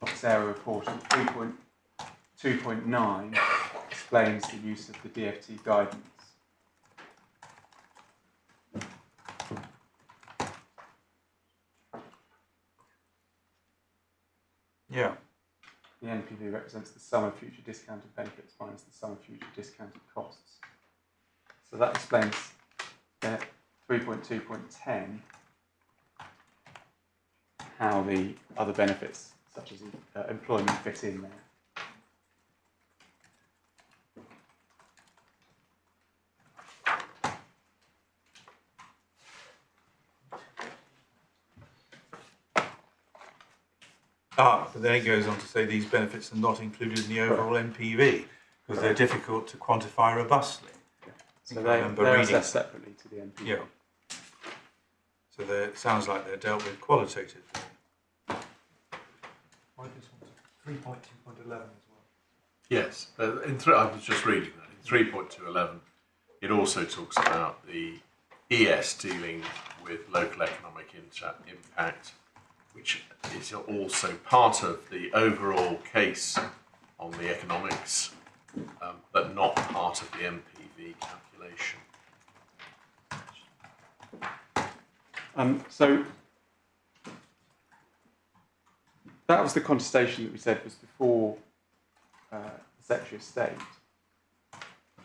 office area report on 3.2.9 explains the use of the DFT guidance. Yeah. The NPV represents the sum of future discounted benefits minus the sum of future discounted costs. So that explains 3.2.10 how the other benefits, such as employment, fit in there. But then it goes on to say these benefits are not included in the overall NPV because they're difficult to quantify robustly. So they're assessed separately to the NPV. Yeah. So it sounds like they're dealt with qualitatively. I this one's 3.2.11 as well. Yes, I was just reading that. In 3.211, it also talks about the ES dealing with local economic impact, which is also part of the overall case on the economics, but not part of the MPV calculation. So that was the contestation that we said was before the Secretary of State.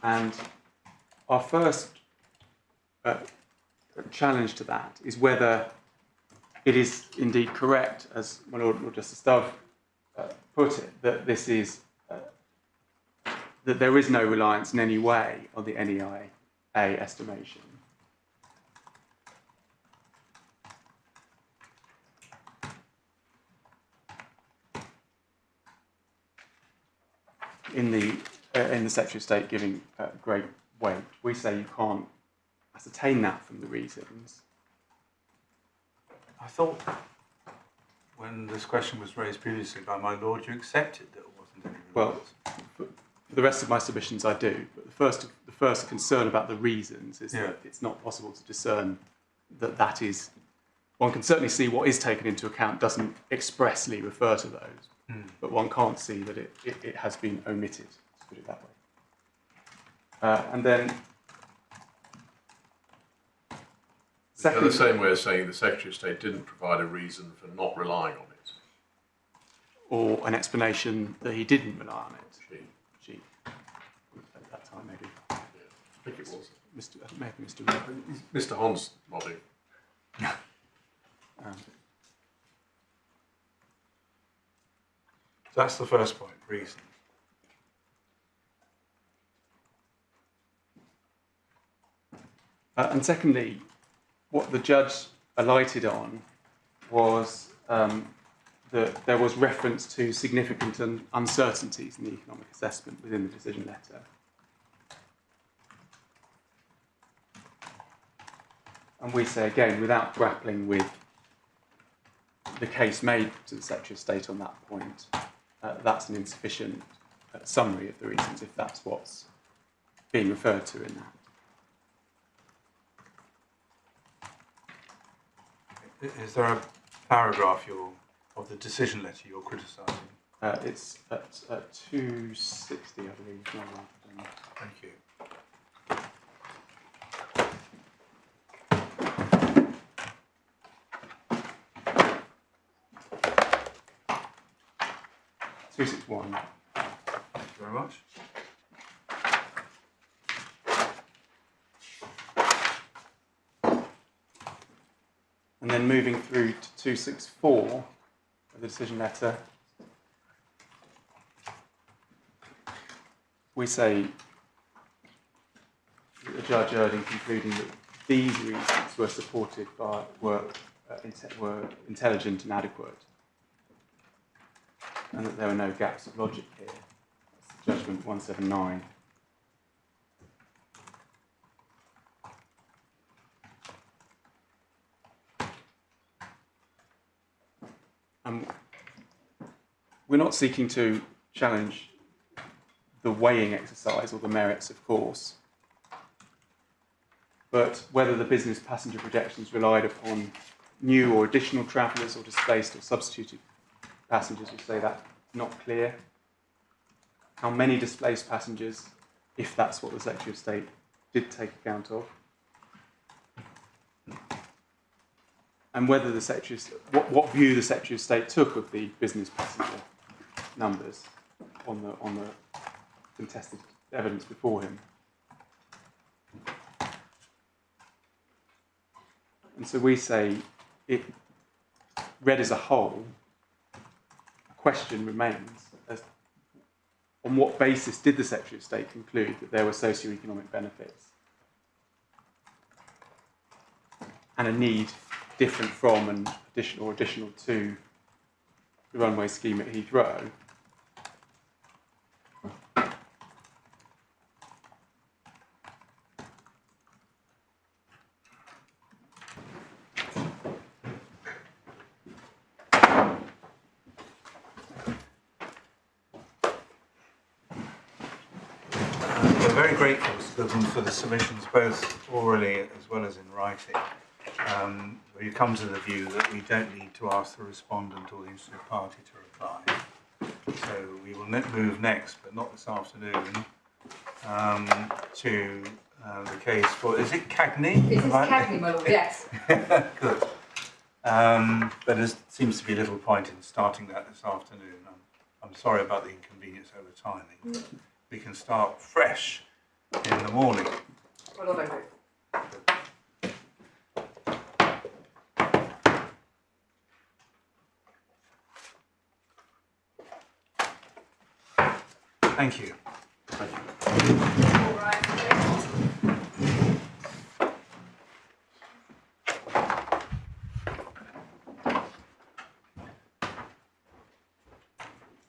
And our first challenge to that is whether it is indeed correct, as my Lord Justice Dove put it, that this is that there is no reliance in any way on the NEIA estimation. In the Secretary of State giving great weight, we say you can't ascertain that from the reasons. I thought when this question was raised previously by my lord, you accepted that it wasn't any reliance. Well, for the rest of my submissions, I do. But the first concern about the reasons is that it's not possible to discern that is. One can certainly see what is taken into account doesn't expressly refer to those, but one can't see that it has been omitted. Let's put it that way. And then. Second, the same way as saying the Secretary of State didn't provide a reason for not relying on it. Or an explanation that he didn't rely on it. She. At that time, maybe. Yeah, I think it was. Maybe Mr. Mr. Hons nodding. That's the first point, reasons. And secondly, what the judge alighted on was that there was reference to significant uncertainties in the economic assessment within the decision letter. And we say again, without grappling with the case made to the Secretary of State on that point, that's an insufficient summary of the reasons if that's what's being referred to in that. Is there a paragraph of the decision letter you're criticising? It's at 260, I believe. Thank you. Thank you very Thank you very much. And then moving through to 264, the decision letter, we say that the judge erred in concluding that these reasons were supported by were intelligent and adequate, and that there were no gaps of logic here. That's judgment 179. We're not seeking to challenge the weighing exercise or the merits, of course, but whether the business passenger projections relied upon new or additional travellers or displaced or substituted passengers, we say that's not clear. How many displaced passengers, if that's what the Secretary of State did take account of, and whether the Secretary of what view the Secretary of State took of the business passenger numbers on the contested evidence before him. And so we say, it read as a whole, a question remains as on what basis did the Secretary of State conclude that there were socio-economic benefits and a need different from and additional to the runway scheme at Heathrow? We're very grateful to them for the submissions, both orally as well as in writing. We've come to the view that we don't need to ask the respondent or the interested party to reply. So we will move next, but not this afternoon, to the case for, is it Cagney? It is Cagney, my lord, yes. Good. But there seems to be little point in starting that this afternoon. I'm sorry about the inconvenience over timing. We can start fresh in the morning. My lord, I agree. Thank you. All right.